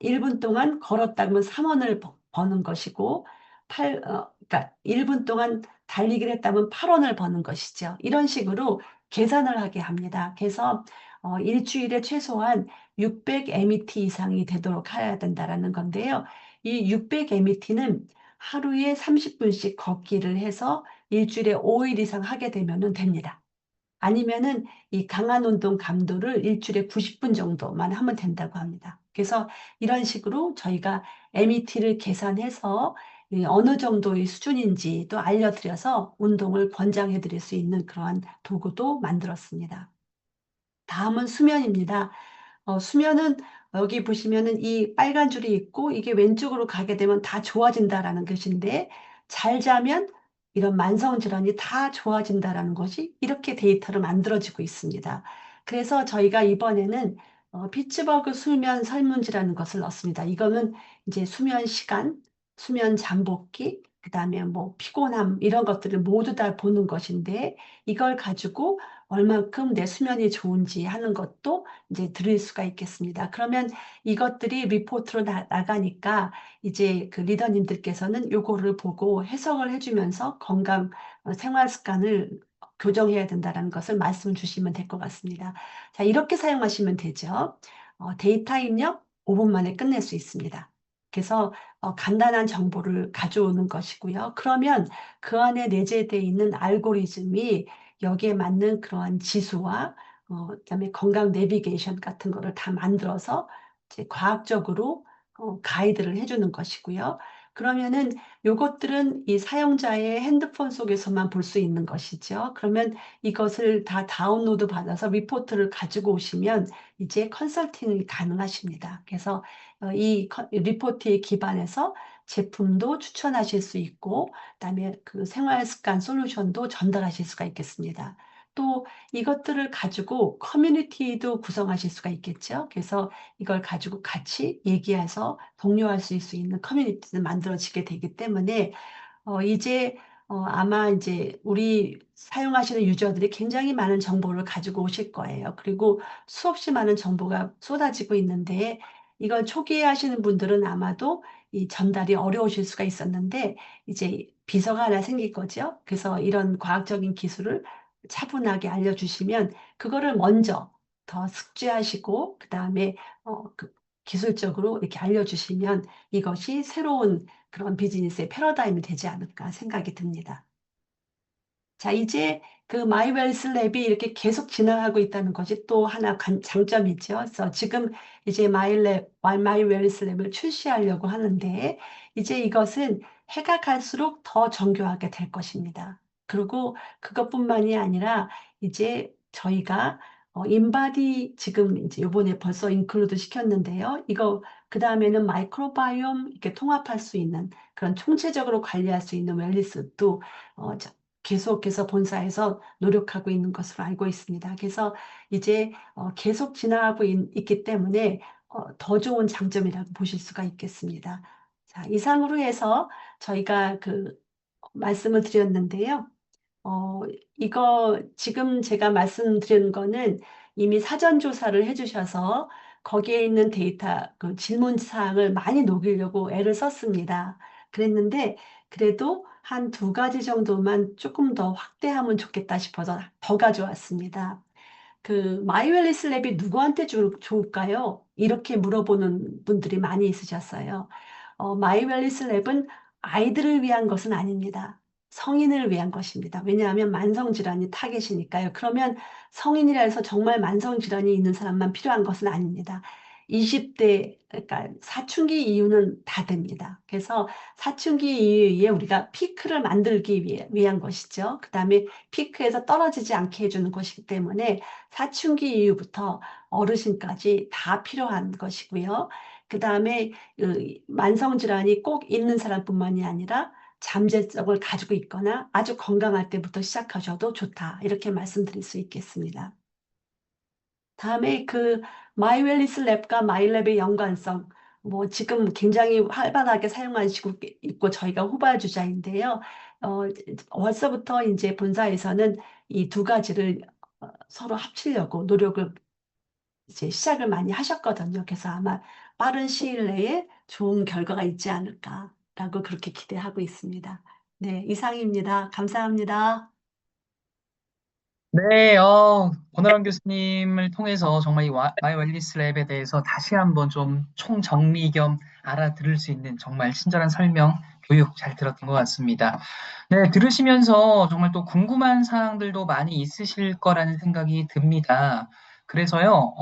1분 동안 걸었다면 3원을 버는 것이고 그러니까 1분 동안 달리기를 했다면 8원을 버는 것이죠. 이런 식으로 계산을 하게 합니다. 그래서 일주일에 최소한 600 MET 이상이 되도록 해야 된다라는 건데요. 이 600 MET는 하루에 30분씩 걷기를 해서 일주일에 5일 이상 하게 되면 됩니다. 아니면은 이 강한 운동 강도를 일주일에 90분 정도만 하면 된다고 합니다. 그래서 이런 식으로 저희가 MET를 계산해서 어느 정도의 수준인지 또 알려드려서 운동을 권장해 드릴 수 있는 그러한 도구도 만들었습니다. 다음은 수면입니다. 수면은 여기 보시면은 이 빨간 줄이 있고 이게 왼쪽으로 가게 되면 다 좋아진다라는 것인데 잘 자면 이런 만성 질환이 다 좋아진다라는 것이 이렇게 데이터로 만들어지고 있습니다. 그래서 저희가 이번에는 피츠버그 수면 설문지라는 것을 넣습니다. 이거는 이제 수면 시간, 수면 잠복기, 그다음에 뭐 피곤함 이런 것들을 모두 다 보는 것인데 이걸 가지고 얼만큼 내 수면이 좋은지 하는 것도 이제 드릴 수가 있겠습니다. 그러면 이것들이 리포트로 나가니까 이제 그 리더님들께서는 요거를 보고 해석을 해주면서 건강 생활 습관을 교정해야 된다는 것을 말씀 주시면 될 것 같습니다. 자, 이렇게 사용하시면 되죠. 데이터 입력 5분 만에 끝낼 수 있습니다. 그래서 간단한 정보를 가져오는 것이고요. 그러면 그 안에 내재되어 있는 알고리즘이 여기에 맞는 그러한 지수와 그다음에 건강 내비게이션 같은 거를 다 만들어서 이제 과학적으로 가이드를 해주는 것이고요. 그러면은 요것들은 이 사용자의 핸드폰 속에서만 볼 수 있는 것이죠. 그러면 이것을 다 다운로드 받아서 리포트를 가지고 오시면 이제 컨설팅이 가능하십니다. 그래서 이 리포트에 기반해서 제품도 추천하실 수 있고, 그다음에 그 생활 습관 솔루션도 전달하실 수가 있겠습니다. 또 이것들을 가지고 커뮤니티도 구성하실 수가 있겠죠. 그래서 이걸 가지고 같이 얘기해서 독려할 수 있는 커뮤니티를 만들어지게 되기 때문에 이제 아마 이제 우리 사용하시는 유저들이 굉장히 많은 정보를 가지고 오실 거예요. 그리고 수없이 많은 정보가 쏟아지고 있는데 이걸 초기에 하시는 분들은 아마도 이 전달이 어려우실 수가 있었는데 이제 비서가 하나 생길 거죠. 그래서 이런 과학적인 기술을 차분하게 알려주시면 그거를 먼저 더 숙지하시고 그다음에 기술적으로 이렇게 알려주시면 이것이 새로운 그런 비즈니스의 패러다임이 되지 않을까 생각이 듭니다. 자, 이제 그 마이웰스 랩이 이렇게 계속 진행하고 있다는 것이 또 하나 장점이죠. 그래서 지금 이제 마이웰스 랩을 출시하려고 하는데 이제 이것은 해가 갈수록 더 정교하게 될 것입니다. 그리고 그것뿐만이 아니라 이제 저희가 인바디 지금 이제 요번에 벌써 인클루드 시켰는데요. 이거 그 다음에는 마이크로바이옴 이렇게 통합할 수 있는 그런 총체적으로 관리할 수 있는 웰니스도 계속해서 본사에서 노력하고 있는 것으로 알고 있습니다. 그래서 이제 계속 진화하고 있기 때문에 더 좋은 장점이라고 보실 수가 있겠습니다. 자, 이상으로 해서 저희가 그 말씀을 드렸는데요. 어, 이거 지금 제가 말씀드린 거는 이미 사전 조사를 해주셔서 거기에 있는 데이터, 그 질문 사항을 많이 녹이려고 애를 썼습니다. 그랬는데 그래도 한 두 가지 정도만 조금 더 확대하면 좋겠다 싶어서 더 가져왔습니다. 그 마이웰리스 랩이 누구한테 좋을까요? 이렇게 물어보는 분들이 많이 있으셨어요. 마이웰리스 랩은 아이들을 위한 것은 아닙니다. 성인을 위한 것입니다. 왜냐하면 만성질환이 타겟이니까요. 그러면 성인이라 해서 정말 만성질환이 있는 사람만 필요한 것은 아닙니다. 20대, 그러니까 사춘기 이후는 다 됩니다. 그래서 사춘기 이후에 우리가 피크를 만들기 위한 것이죠. 그 다음에 피크에서 떨어지지 않게 해주는 것이기 때문에 사춘기 이후부터 어르신까지 다 필요한 것이고요. 그 다음에 만성질환이 꼭 있는 사람뿐만이 아니라 잠재적을 가지고 있거나 아주 건강할 때부터 시작하셔도 좋다. 이렇게 말씀드릴 수 있겠습니다. 다음에 그 마이웰리스 랩과 마이랩의 연관성, 뭐 지금 굉장히 활발하게 사용하시고 있고 저희가 후발주자인데요. 어, 벌써부터 이제 본사에서는 이 두 가지를 서로 합치려고 노력을 이제 시작을 많이 하셨거든요. 그래서 아마 빠른 시일 내에 좋은 결과가 있지 않을까라고 그렇게 기대하고 있습니다. 네, 이상입니다. 감사합니다. 네, 권호람 교수님을 통해서 정말 이 마이 웰니스 랩에 대해서 다시 한번 좀 총정리 겸 알아들을 수 있는 정말 친절한 설명, 교육 잘 들었던 것 같습니다. 네, 들으시면서 정말 또 궁금한 사항들도 많이 있으실 거라는 생각이 듭니다. 그래서요,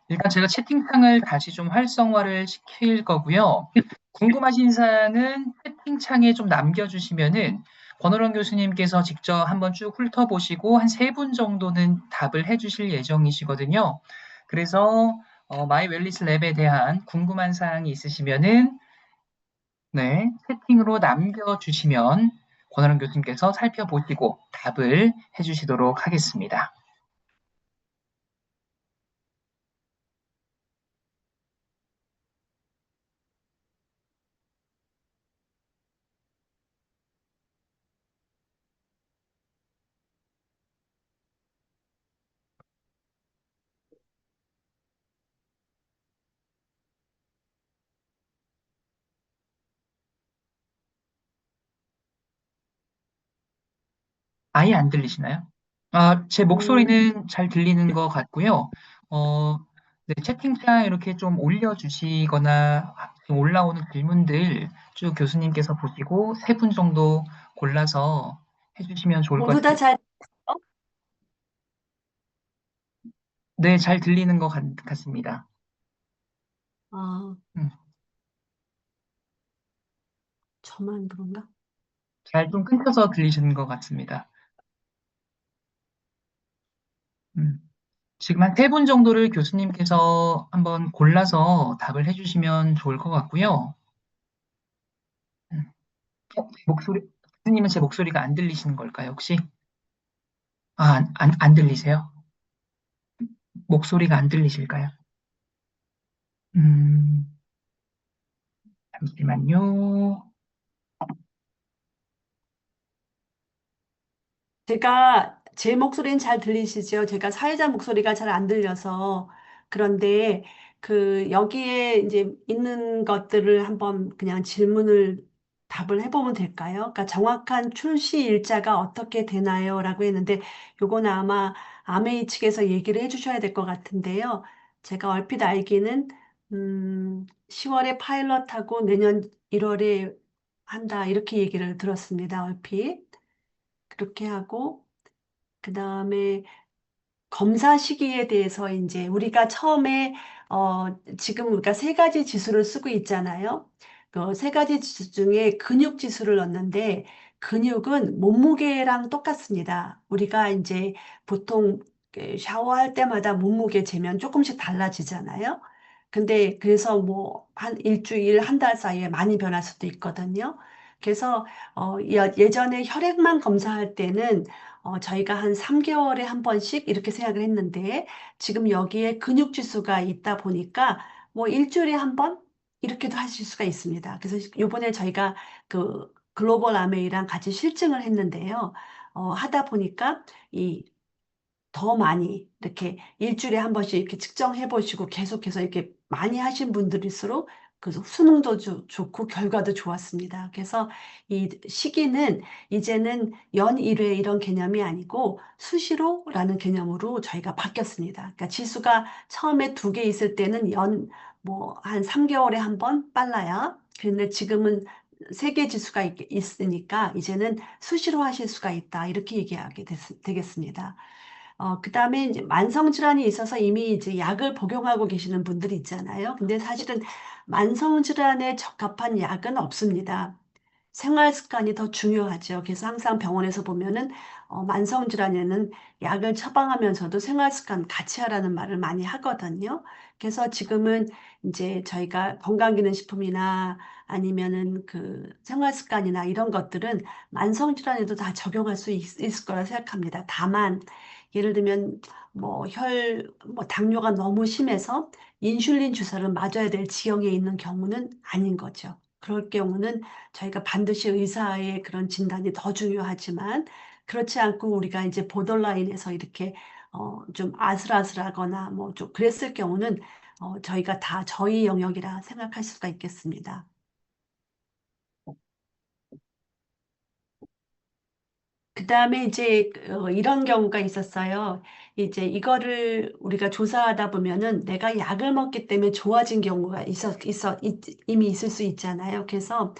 일단 제가 채팅창을 다시 좀 활성화를 시킬 거고요. 궁금하신 사항은 채팅창에 좀 남겨주시면은 권호령 교수님께서 직접 한번 쭉 훑어보시고 한 세 분 정도는 답을 해주실 예정이시거든요. 그래서 마이 웰리스 랩에 대한 궁금한 사항이 있으시면은 네, 채팅으로 남겨주시면 권호령 교수님께서 살펴보시고 답을 해주시도록 하겠습니다. 아예 안 들리시나요? 아, 제 음, 목소리는 잘 들리는 것 같고요. 어, 네, 채팅창 이렇게 좀 올려주시거나 지금 올라오는 질문들 쭉 교수님께서 보시고 세 분 정도 골라서 해주시면 좋을 것 모두 다 같습니다. 잘, 네, 잘 들리는 것 같습니다. 어, 음, 저만 그런가? 잘 좀 끊겨서 들리시는 것 같습니다. 음, 지금 한 세 분 정도를 교수님께서 한번 골라서 답을 해주시면 좋을 것 같고요. 음. 목소리, 교수님은 제 목소리가 안 들리시는 걸까요, 혹시? 아, 안 들리세요? 목소리가 안 들리실까요? 음, 잠시만요. 제가 제 목소리는 잘 들리시죠? 제가 사회자 목소리가 잘 안 들려서 그런데 그 여기에 이제 있는 것들을 한번 그냥 질문을 답을 해보면 될까요? 그러니까 정확한 출시 일자가 어떻게 되나요? 라고 했는데 요거는 아마 아메이 측에서 얘기를 해주셔야 될 것 같은데요. 제가 얼핏 알기는 10월에 파일럿하고 내년 1월에 한다 이렇게 얘기를 들었습니다. 얼핏 그렇게 하고 그 다음에 검사 시기에 대해서 이제 우리가 처음에 지금 우리가 세 가지 지수를 쓰고 있잖아요. 그 세 가지 지수 중에 근육 지수를 넣는데 근육은 몸무게랑 똑같습니다. 우리가 이제 보통 샤워할 때마다 몸무게 재면 조금씩 달라지잖아요. 근데 그래서 뭐 한 일주일, 한 달 사이에 많이 변할 수도 있거든요. 그래서 예전에 혈액만 검사할 때는 저희가 한 3개월에 한 번씩 이렇게 생각을 했는데 지금 여기에 근육 지수가 있다 보니까 뭐 일주일에 한 번 이렇게도 하실 수가 있습니다. 그래서 이번에 저희가 그 글로벌 아메이랑 같이 실증을 했는데요. 하다 보니까 이 더 많이 이렇게 일주일에 한 번씩 이렇게 측정해 보시고 계속해서 이렇게 많이 하신 분들일수록 그 수능도 좋고 결과도 좋았습니다. 그래서 이 시기는 이제는 연 1회 이런 개념이 아니고 수시로라는 개념으로 저희가 바뀌었습니다. 그러니까 지수가 처음에 두 개 있을 때는 연 뭐 한 3개월에 한 번 빨라야. 그런데 지금은 세개 지수가 있으니까 이제는 수시로 하실 수가 있다. 이렇게 얘기하게 되겠습니다. 그다음에 이제 만성 질환이 있어서 이미 이제 약을 복용하고 계시는 분들이 있잖아요. 근데 사실은 만성 질환에 적합한 약은 없습니다. 생활 습관이 더 중요하죠. 그래서 항상 병원에서 보면은 만성 질환에는 약을 처방하면서도 생활 습관 같이 하라는 말을 많이 하거든요. 그래서 지금은 이제 저희가 건강기능식품이나 아니면은 그 생활 습관이나 이런 것들은 만성 질환에도 다 적용할 수 있을 거라 생각합니다. 다만 예를 들면 뭐 당뇨가 너무 심해서 인슐린 주사를 맞아야 될 지경에 있는 경우는 아닌 거죠. 그럴 경우는 저희가 반드시 의사의 그런 진단이 더 중요하지만 그렇지 않고 우리가 이제 보더라인에서 이렇게 좀 아슬아슬하거나 뭐 좀 그랬을 경우는 저희가 다 저희 영역이라 생각할 수가 있겠습니다. 그다음에 이제 이런 경우가 있었어요. 이제 이거를 우리가 조사하다 보면은 내가 약을 먹기 때문에 좋아진 경우가 이미 있을 수 있잖아요. 그래서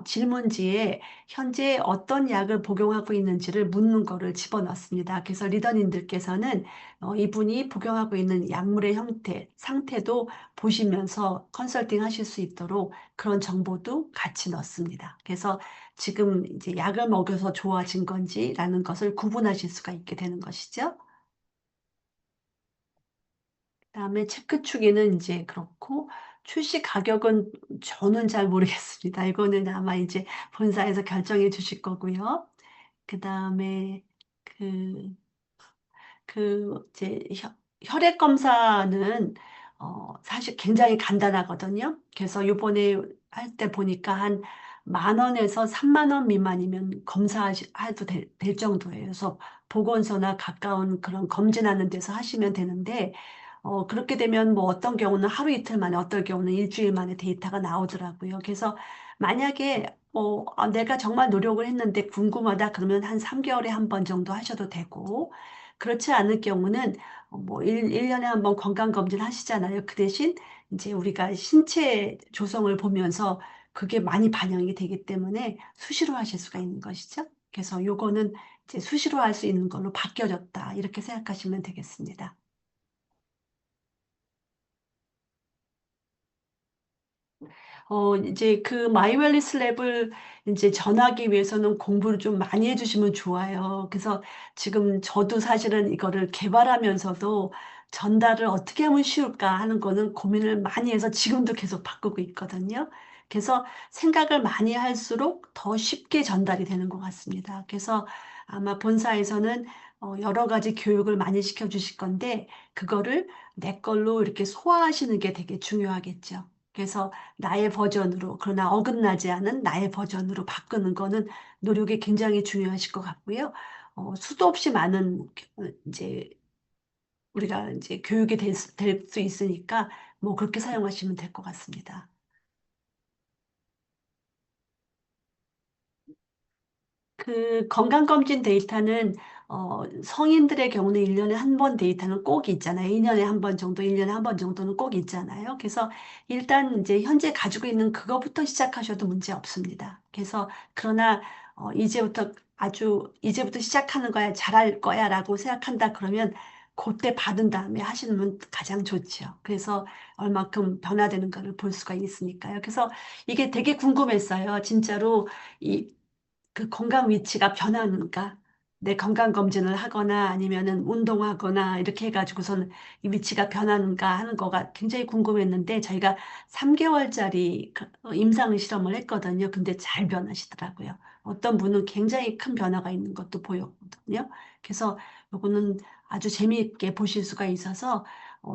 질문지에 현재 어떤 약을 복용하고 있는지를 묻는 거를 집어넣습니다. 그래서 리더님들께서는 이분이 복용하고 있는 약물의 형태, 상태도 보시면서 컨설팅 하실 수 있도록 그런 정보도 같이 넣습니다. 그래서 지금 이제 약을 먹여서 좋아진 건지라는 것을 구분하실 수가 있게 되는 것이죠. 그다음에 체크 추기는 이제 그렇고 출시 가격은 저는 잘 모르겠습니다. 이거는 아마 이제 본사에서 결정해 주실 거고요. 그다음에 그 이제 혈액 검사는 사실 굉장히 간단하거든요. 그래서 요번에 할 때 보니까 한 10,000원에서 30,000원 미만이면 검사해도 될 정도예요. 그래서 보건소나 가까운 그런 검진하는 데서 하시면 되는데 그렇게 되면 뭐 어떤 경우는 하루 이틀 만에 어떨 경우는 일주일 만에 데이터가 나오더라고요. 그래서 만약에 내가 정말 노력을 했는데 궁금하다 그러면 한 3개월에 한 번 정도 하셔도 되고 그렇지 않을 경우는 뭐 1년에 한 번 건강검진 하시잖아요. 그 대신 이제 우리가 신체 조성을 보면서 그게 많이 반영이 되기 때문에 수시로 하실 수가 있는 것이죠. 그래서 요거는 이제 수시로 할 수 있는 걸로 바뀌어졌다. 이렇게 생각하시면 되겠습니다. 이제 그 마이웰리스 랩을 이제 전하기 위해서는 공부를 좀 많이 해주시면 좋아요. 그래서 지금 저도 사실은 이거를 개발하면서도 전달을 어떻게 하면 쉬울까 하는 거는 고민을 많이 해서 지금도 계속 바꾸고 있거든요. 그래서 생각을 많이 할수록 더 쉽게 전달이 되는 것 같습니다. 그래서 아마 본사에서는 여러 가지 교육을 많이 시켜주실 건데, 그거를 내 걸로 이렇게 소화하시는 게 되게 중요하겠죠. 그래서 나의 버전으로, 그러나 어긋나지 않은 나의 버전으로 바꾸는 거는 노력이 굉장히 중요하실 것 같고요. 수도 없이 많은 이제 우리가 이제 교육이 될 수 있으니까 뭐 그렇게 사용하시면 될 것 같습니다. 그 건강검진 데이터는 성인들의 경우는 1년에 한 번 데이터는 꼭 있잖아요. 2년에 한 번 정도, 1년에 한 번 정도는 꼭 있잖아요. 그래서 일단 이제 현재 가지고 있는 그거부터 시작하셔도 문제 없습니다. 그래서 그러나 이제부터 시작하는 거야, 잘할 거야라고 생각한다 그러면 그때 받은 다음에 하시면 가장 좋죠. 그래서 얼마큼 변화되는가를 볼 수가 있으니까요. 그래서 이게 되게 궁금했어요. 진짜로 이 그 건강 위치가 변하는가? 내 건강 검진을 하거나 아니면은 운동하거나 이렇게 해가지고서는 이 위치가 변하는가 하는 거가 굉장히 궁금했는데 저희가 3개월짜리 임상 실험을 했거든요. 근데 잘 변하시더라고요. 어떤 분은 굉장히 큰 변화가 있는 것도 보였거든요. 그래서 요거는 아주 재미있게 보실 수가 있어서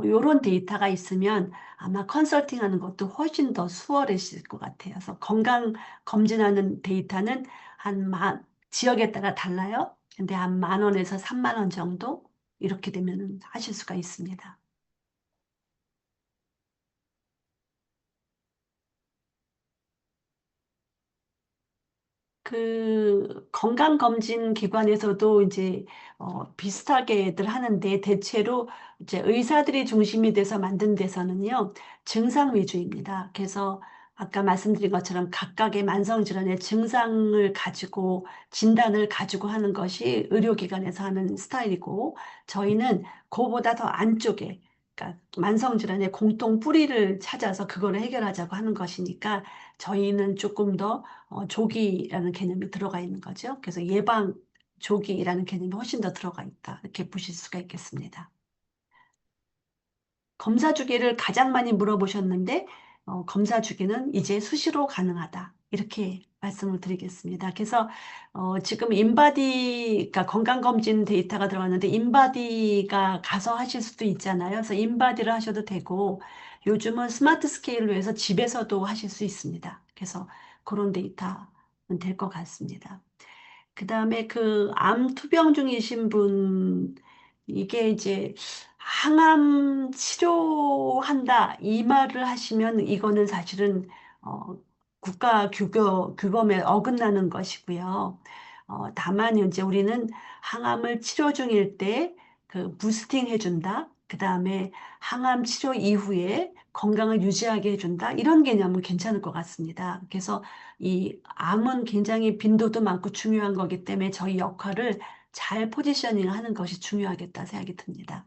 요런 데이터가 있으면 아마 컨설팅하는 것도 훨씬 더 수월해질 것 같아요. 그래서 건강 검진하는 데이터는 지역에 따라 달라요. 근데 한 10,000원에서 30,000원 정도 이렇게 되면 하실 수가 있습니다. 그 건강검진 기관에서도 이제 비슷하게들 하는데 대체로 이제 의사들이 중심이 돼서 만든 데서는요 증상 위주입니다. 그래서 아까 말씀드린 것처럼 각각의 만성질환의 증상을 가지고 진단을 가지고 하는 것이 의료기관에서 하는 스타일이고 저희는 그보다 더 안쪽에 그러니까 만성질환의 공통 뿌리를 찾아서 그거를 해결하자고 하는 것이니까 저희는 조금 더 조기라는 개념이 들어가 있는 거죠. 그래서 예방 조기라는 개념이 훨씬 더 들어가 있다. 이렇게 보실 수가 있겠습니다. 검사 주기를 가장 많이 물어보셨는데, 검사 주기는 이제 수시로 가능하다. 이렇게 말씀을 드리겠습니다. 그래서, 지금 인바디가 건강검진 데이터가 들어갔는데, 인바디가 가서 하실 수도 있잖아요. 그래서 인바디를 하셔도 되고, 요즘은 스마트 스케일로 해서 집에서도 하실 수 있습니다. 그래서 그런 데이터는 될 것 같습니다. 그 다음에 그 암 투병 중이신 분, 이게 이제 항암 치료한다, 이 말을 하시면 이거는 사실은, 국가 규범에 어긋나는 것이고요. 다만 이제 우리는 항암을 치료 중일 때 그 부스팅 해준다. 그 다음에 항암 치료 이후에 건강을 유지하게 해준다. 이런 개념은 괜찮을 것 같습니다. 그래서 이 암은 굉장히 빈도도 많고 중요한 거기 때문에 저희 역할을 잘 포지셔닝 하는 것이 중요하겠다 생각이 듭니다.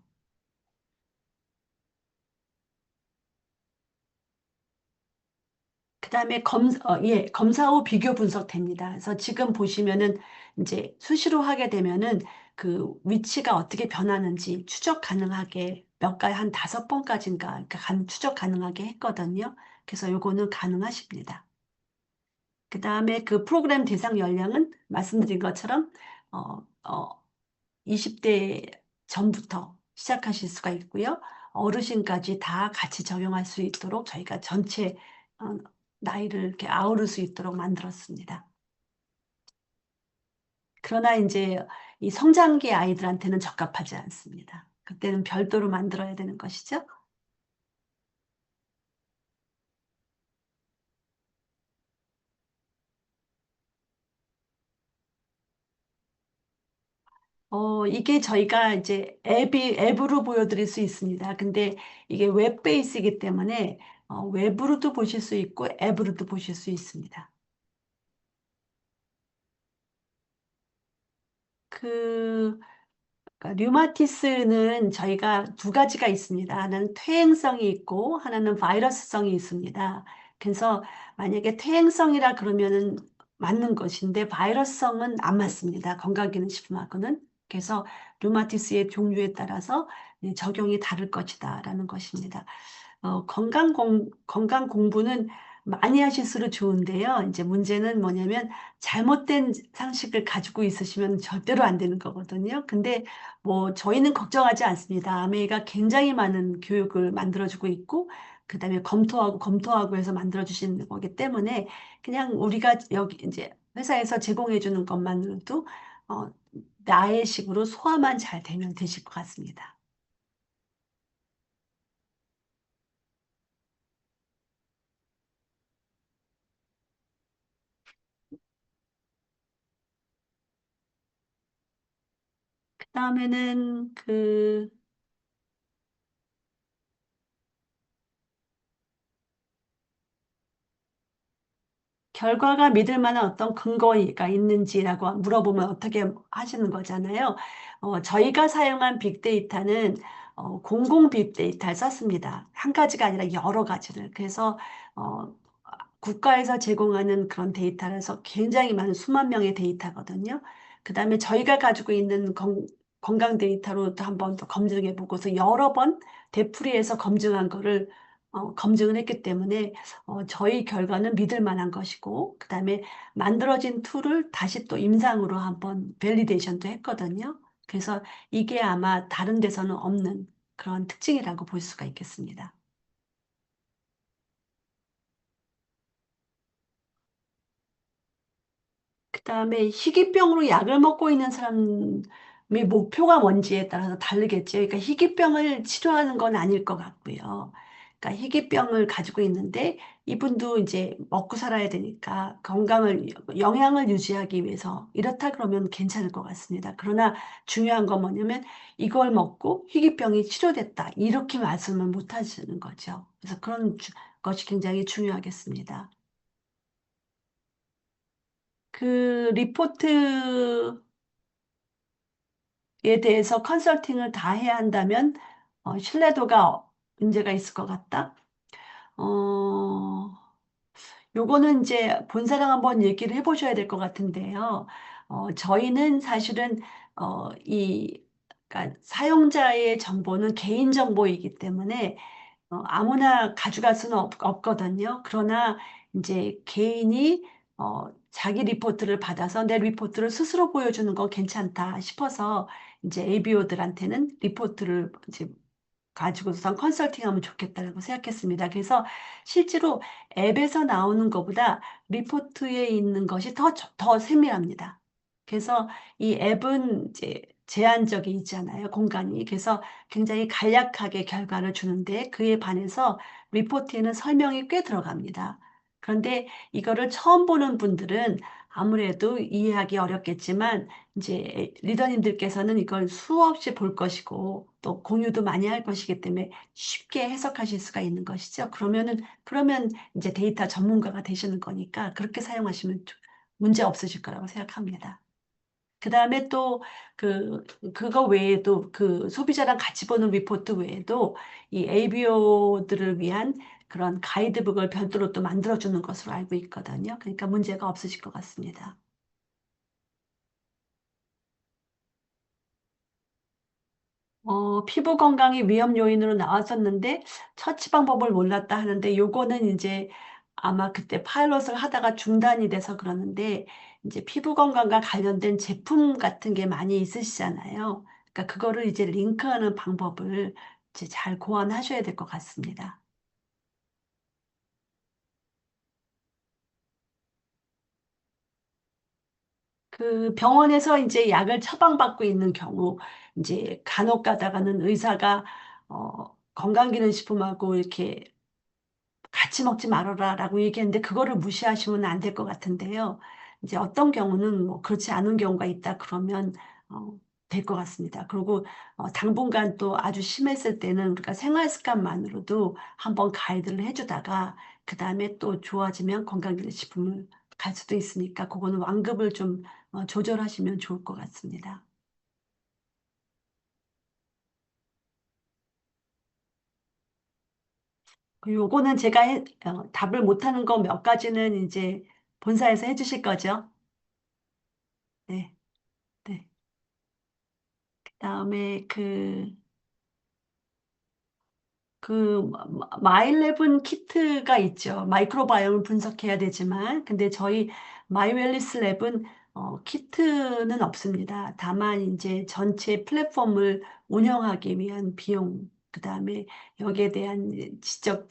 그다음에 검사 후 비교 분석됩니다. 그래서 지금 보시면은 이제 수시로 하게 되면은 그 위치가 어떻게 변하는지 추적 가능하게 몇 가지 한 5번까지인가 그러니까 추적 가능하게 했거든요. 그래서 요거는 가능하십니다. 그다음에 그 프로그램 대상 연령은 말씀드린 것처럼 어, 어, 20대 전부터 시작하실 수가 있고요. 어르신까지 다 같이 적용할 수 있도록 저희가 전체 어, 나이를 이렇게 아우를 수 있도록 만들었습니다. 그러나 이제 이 성장기 아이들한테는 적합하지 않습니다. 그때는 별도로 만들어야 되는 것이죠. 이게 저희가 이제 앱으로 보여드릴 수 있습니다. 근데 이게 웹 베이스이기 때문에 웹으로도 보실 수 있고 앱으로도 보실 수 있습니다. 그 그러니까 류마티스는 저희가 두 가지가 있습니다. 하나는 퇴행성이 있고 하나는 바이러스성이 있습니다. 그래서 만약에 퇴행성이라 그러면은 맞는 것인데 바이러스성은 안 맞습니다. 건강기능식품하고는. 그래서 류마티스의 종류에 따라서 적용이 다를 것이다라는 것입니다. 건강 공부는 많이 하실수록 좋은데요. 이제 문제는 뭐냐면 잘못된 상식을 가지고 있으시면 절대로 안 되는 거거든요. 근데 뭐 저희는 걱정하지 않습니다. 아메이가 굉장히 많은 교육을 만들어주고 있고, 그다음에 검토하고 해서 만들어주시는 거기 때문에 그냥 우리가 여기 이제 회사에서 제공해주는 것만으로도 어, 나의 식으로 소화만 잘 되면 되실 것 같습니다. 그다음에는 그 결과가 믿을 만한 어떤 근거가 있는지라고 물어보면 어떻게 하시는 거잖아요. 저희가 사용한 빅데이터는 공공 빅데이터를 썼습니다. 한 가지가 아니라 여러 가지를. 그래서 어, 국가에서 제공하는 그런 데이터라서 굉장히 많은 수만 명의 데이터거든요. 그다음에 저희가 가지고 있는 건강 데이터로도 한번 더 검증해 보고서 여러 번 되풀이해서 검증한 거를 검증을 했기 때문에 저희 결과는 믿을 만한 것이고, 그 다음에 만들어진 툴을 다시 또 임상으로 한번 밸리데이션도 했거든요. 그래서 이게 아마 다른 데서는 없는 그런 특징이라고 볼 수가 있겠습니다. 그 다음에 희귀병으로 약을 먹고 있는 사람의 목표가 뭔지에 따라서 다르겠죠. 그러니까 희귀병을 치료하는 건 아닐 것 같고요. 그러니까 희귀병을 가지고 있는데 이분도 이제 먹고 살아야 되니까 영양을 유지하기 위해서 이렇다 그러면 괜찮을 것 같습니다. 그러나 중요한 건 뭐냐면 이걸 먹고 희귀병이 치료됐다. 이렇게 말씀을 못 하시는 거죠. 그래서 그런 것이 굉장히 중요하겠습니다. 그 리포트에 대해서 컨설팅을 다 해야 한다면 신뢰도가 문제가 있을 것 같다. 어, 요거는 이제 본사랑 한번 얘기를 해보셔야 될 것 같은데요. 저희는 사실은 그러니까 사용자의 정보는 개인 정보이기 때문에 아무나 가져갈 수는 없거든요. 그러나 이제 개인이 자기 리포트를 받아서 내 리포트를 스스로 보여주는 건 괜찮다 싶어서 이제 ABO들한테는 리포트를 이제 가지고선 컨설팅하면 좋겠다라고 생각했습니다. 그래서 실제로 앱에서 나오는 것보다 리포트에 있는 것이 더 세밀합니다. 그래서 이 앱은 이제 제한적이 있잖아요, 공간이. 그래서 굉장히 간략하게 결과를 주는데 그에 반해서 리포트에는 설명이 꽤 들어갑니다. 그런데 이거를 처음 보는 분들은 아무래도 이해하기 어렵겠지만 이제 리더님들께서는 이걸 수없이 볼 것이고 또 공유도 많이 할 것이기 때문에 쉽게 해석하실 수가 있는 것이죠. 그러면 이제 데이터 전문가가 되시는 거니까 그렇게 사용하시면 문제 없으실 거라고 생각합니다. 그 다음에 또 그거 외에도 그 소비자랑 같이 보는 리포트 외에도 이 ABO들을 위한 그런 가이드북을 별도로 또 만들어주는 것으로 알고 있거든요. 그러니까 문제가 없으실 것 같습니다. 피부 건강이 위험 요인으로 나왔었는데 처치 방법을 몰랐다 하는데 요거는 이제 아마 그때 파일럿을 하다가 중단이 돼서 그러는데 이제 피부 건강과 관련된 제품 같은 게 많이 있으시잖아요. 그러니까 그거를 이제 링크하는 방법을 이제 잘 고안하셔야 될 것 같습니다. 그 병원에서 이제 약을 처방받고 있는 경우 이제 간혹 가다가는 의사가 건강기능식품하고 이렇게 같이 먹지 말아라라고 얘기했는데 그거를 무시하시면 안 될 것 같은데요. 이제 어떤 경우는 뭐 그렇지 않은 경우가 있다 그러면 될 것 같습니다. 그리고 당분간 또 아주 심했을 때는 우리가 생활 습관만으로도 한번 가이드를 해주다가 그 다음에 또 좋아지면 건강기능식품을 갈 수도 있으니까 그거는 완급을 좀 조절하시면 좋을 것 같습니다. 요거는 제가 답을 못하는 거 몇 가지는 이제 본사에서 해주실 거죠? 네. 네. 그다음에 마일랩은 키트가 있죠. 마이크로바이옴을 분석해야 되지만, 근데 저희 마이웰리스 랩은 키트는 없습니다. 다만 이제 전체 플랫폼을 운영하기 위한 비용, 그다음에 여기에 대한 지적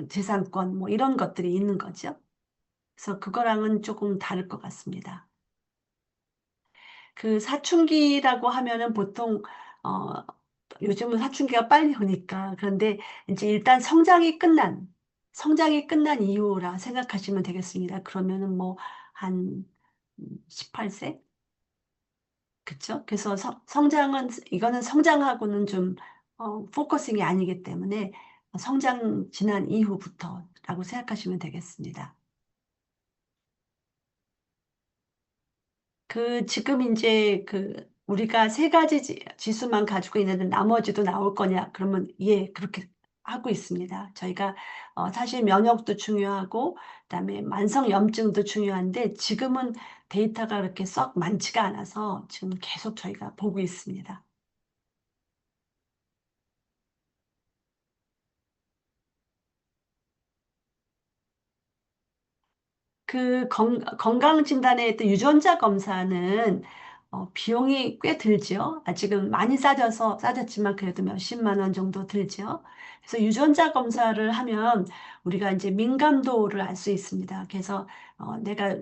재산권 뭐 이런 것들이 있는 거죠. 그래서 그거랑은 조금 다를 것 같습니다. 그 사춘기라고 하면은 보통 어 요즘은 사춘기가 빨리 오니까 그런데 이제 일단 성장이 끝난 이후라 생각하시면 되겠습니다. 그러면은 뭐 한 18세? 그쵸? 그래서 이거는 성장하고는 좀 포커싱이 아니기 때문에 성장 지난 이후부터라고 생각하시면 되겠습니다. 지금 이제 우리가 세 가지 지수만 가지고 있는데 나머지도 나올 거냐? 그러면 예, 그렇게 하고 있습니다. 저희가 사실 면역도 중요하고 그다음에 만성염증도 중요한데 지금은 데이터가 그렇게 썩 많지가 않아서 지금 계속 저희가 보고 있습니다. 건강진단에 또 유전자 검사는 비용이 꽤 들죠. 아직은 많이 싸졌지만 그래도 몇십만 원 정도 들죠. 그래서 유전자 검사를 하면 우리가 이제 민감도를 알 수 있습니다. 그래서 내가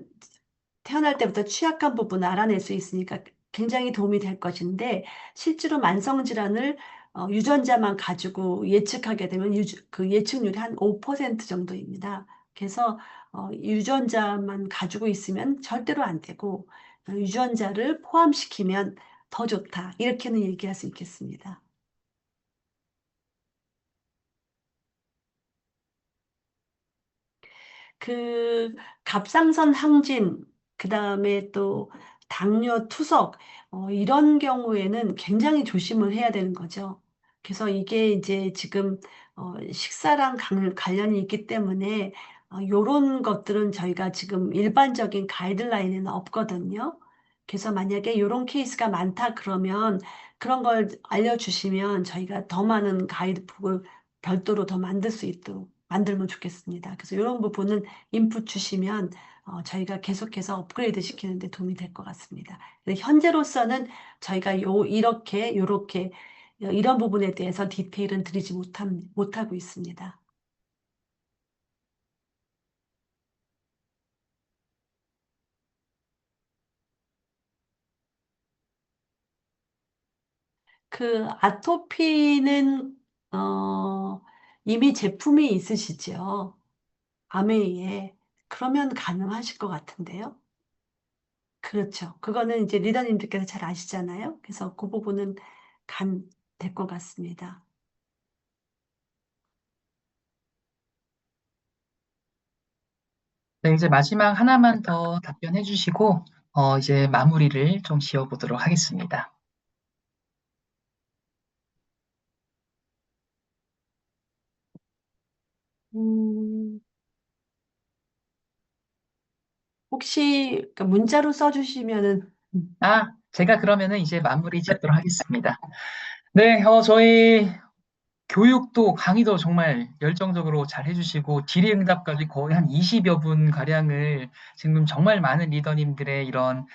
태어날 때부터 취약한 부분을 알아낼 수 있으니까 굉장히 도움이 될 것인데 실제로 만성질환을 유전자만 가지고 예측하게 되면 그 예측률이 한 5% 정도입니다. 그래서 유전자만 가지고 있으면 절대로 안 되고 유전자를 포함시키면 더 좋다. 이렇게는 얘기할 수 있겠습니다. 그 갑상선 항진, 그다음에 또 당뇨 투석, 이런 경우에는 굉장히 조심을 해야 되는 거죠. 그래서 이게 이제 지금 식사랑 관련이 있기 때문에 요런 것들은 저희가 지금 일반적인 가이드라인에는 없거든요. 그래서 만약에 요런 케이스가 많다 그러면 그런 걸 알려주시면 저희가 더 많은 가이드북을 별도로 더 만들 수 있도록 만들면 좋겠습니다. 그래서 이런 부분은 인풋 주시면 저희가 계속해서 업그레이드 시키는 데 도움이 될 것 같습니다. 근데 현재로서는 저희가 이렇게 요렇게 이런 부분에 대해서 디테일은 드리지 못하고 있습니다. 그 아토피는 이미 제품이 있으시죠? 아메이에. 그러면 가능하실 것 같은데요? 그렇죠. 그거는 이제 리더님들께서 잘 아시잖아요. 그래서 그 부분은 될 것 같습니다. 네, 이제 마지막 하나만 더 답변해 주시고, 이제 마무리를 좀 지어보도록 하겠습니다. 음, 혹시 그 문자로 써주시면은, 제가 그러면은 이제 마무리 짓도록 하겠습니다. 네, 저희 교육도 강의도 정말 열정적으로 잘 해주시고 질의응답까지 거의 한 20여 분 가량을 지금 정말 많은 리더님들의 이런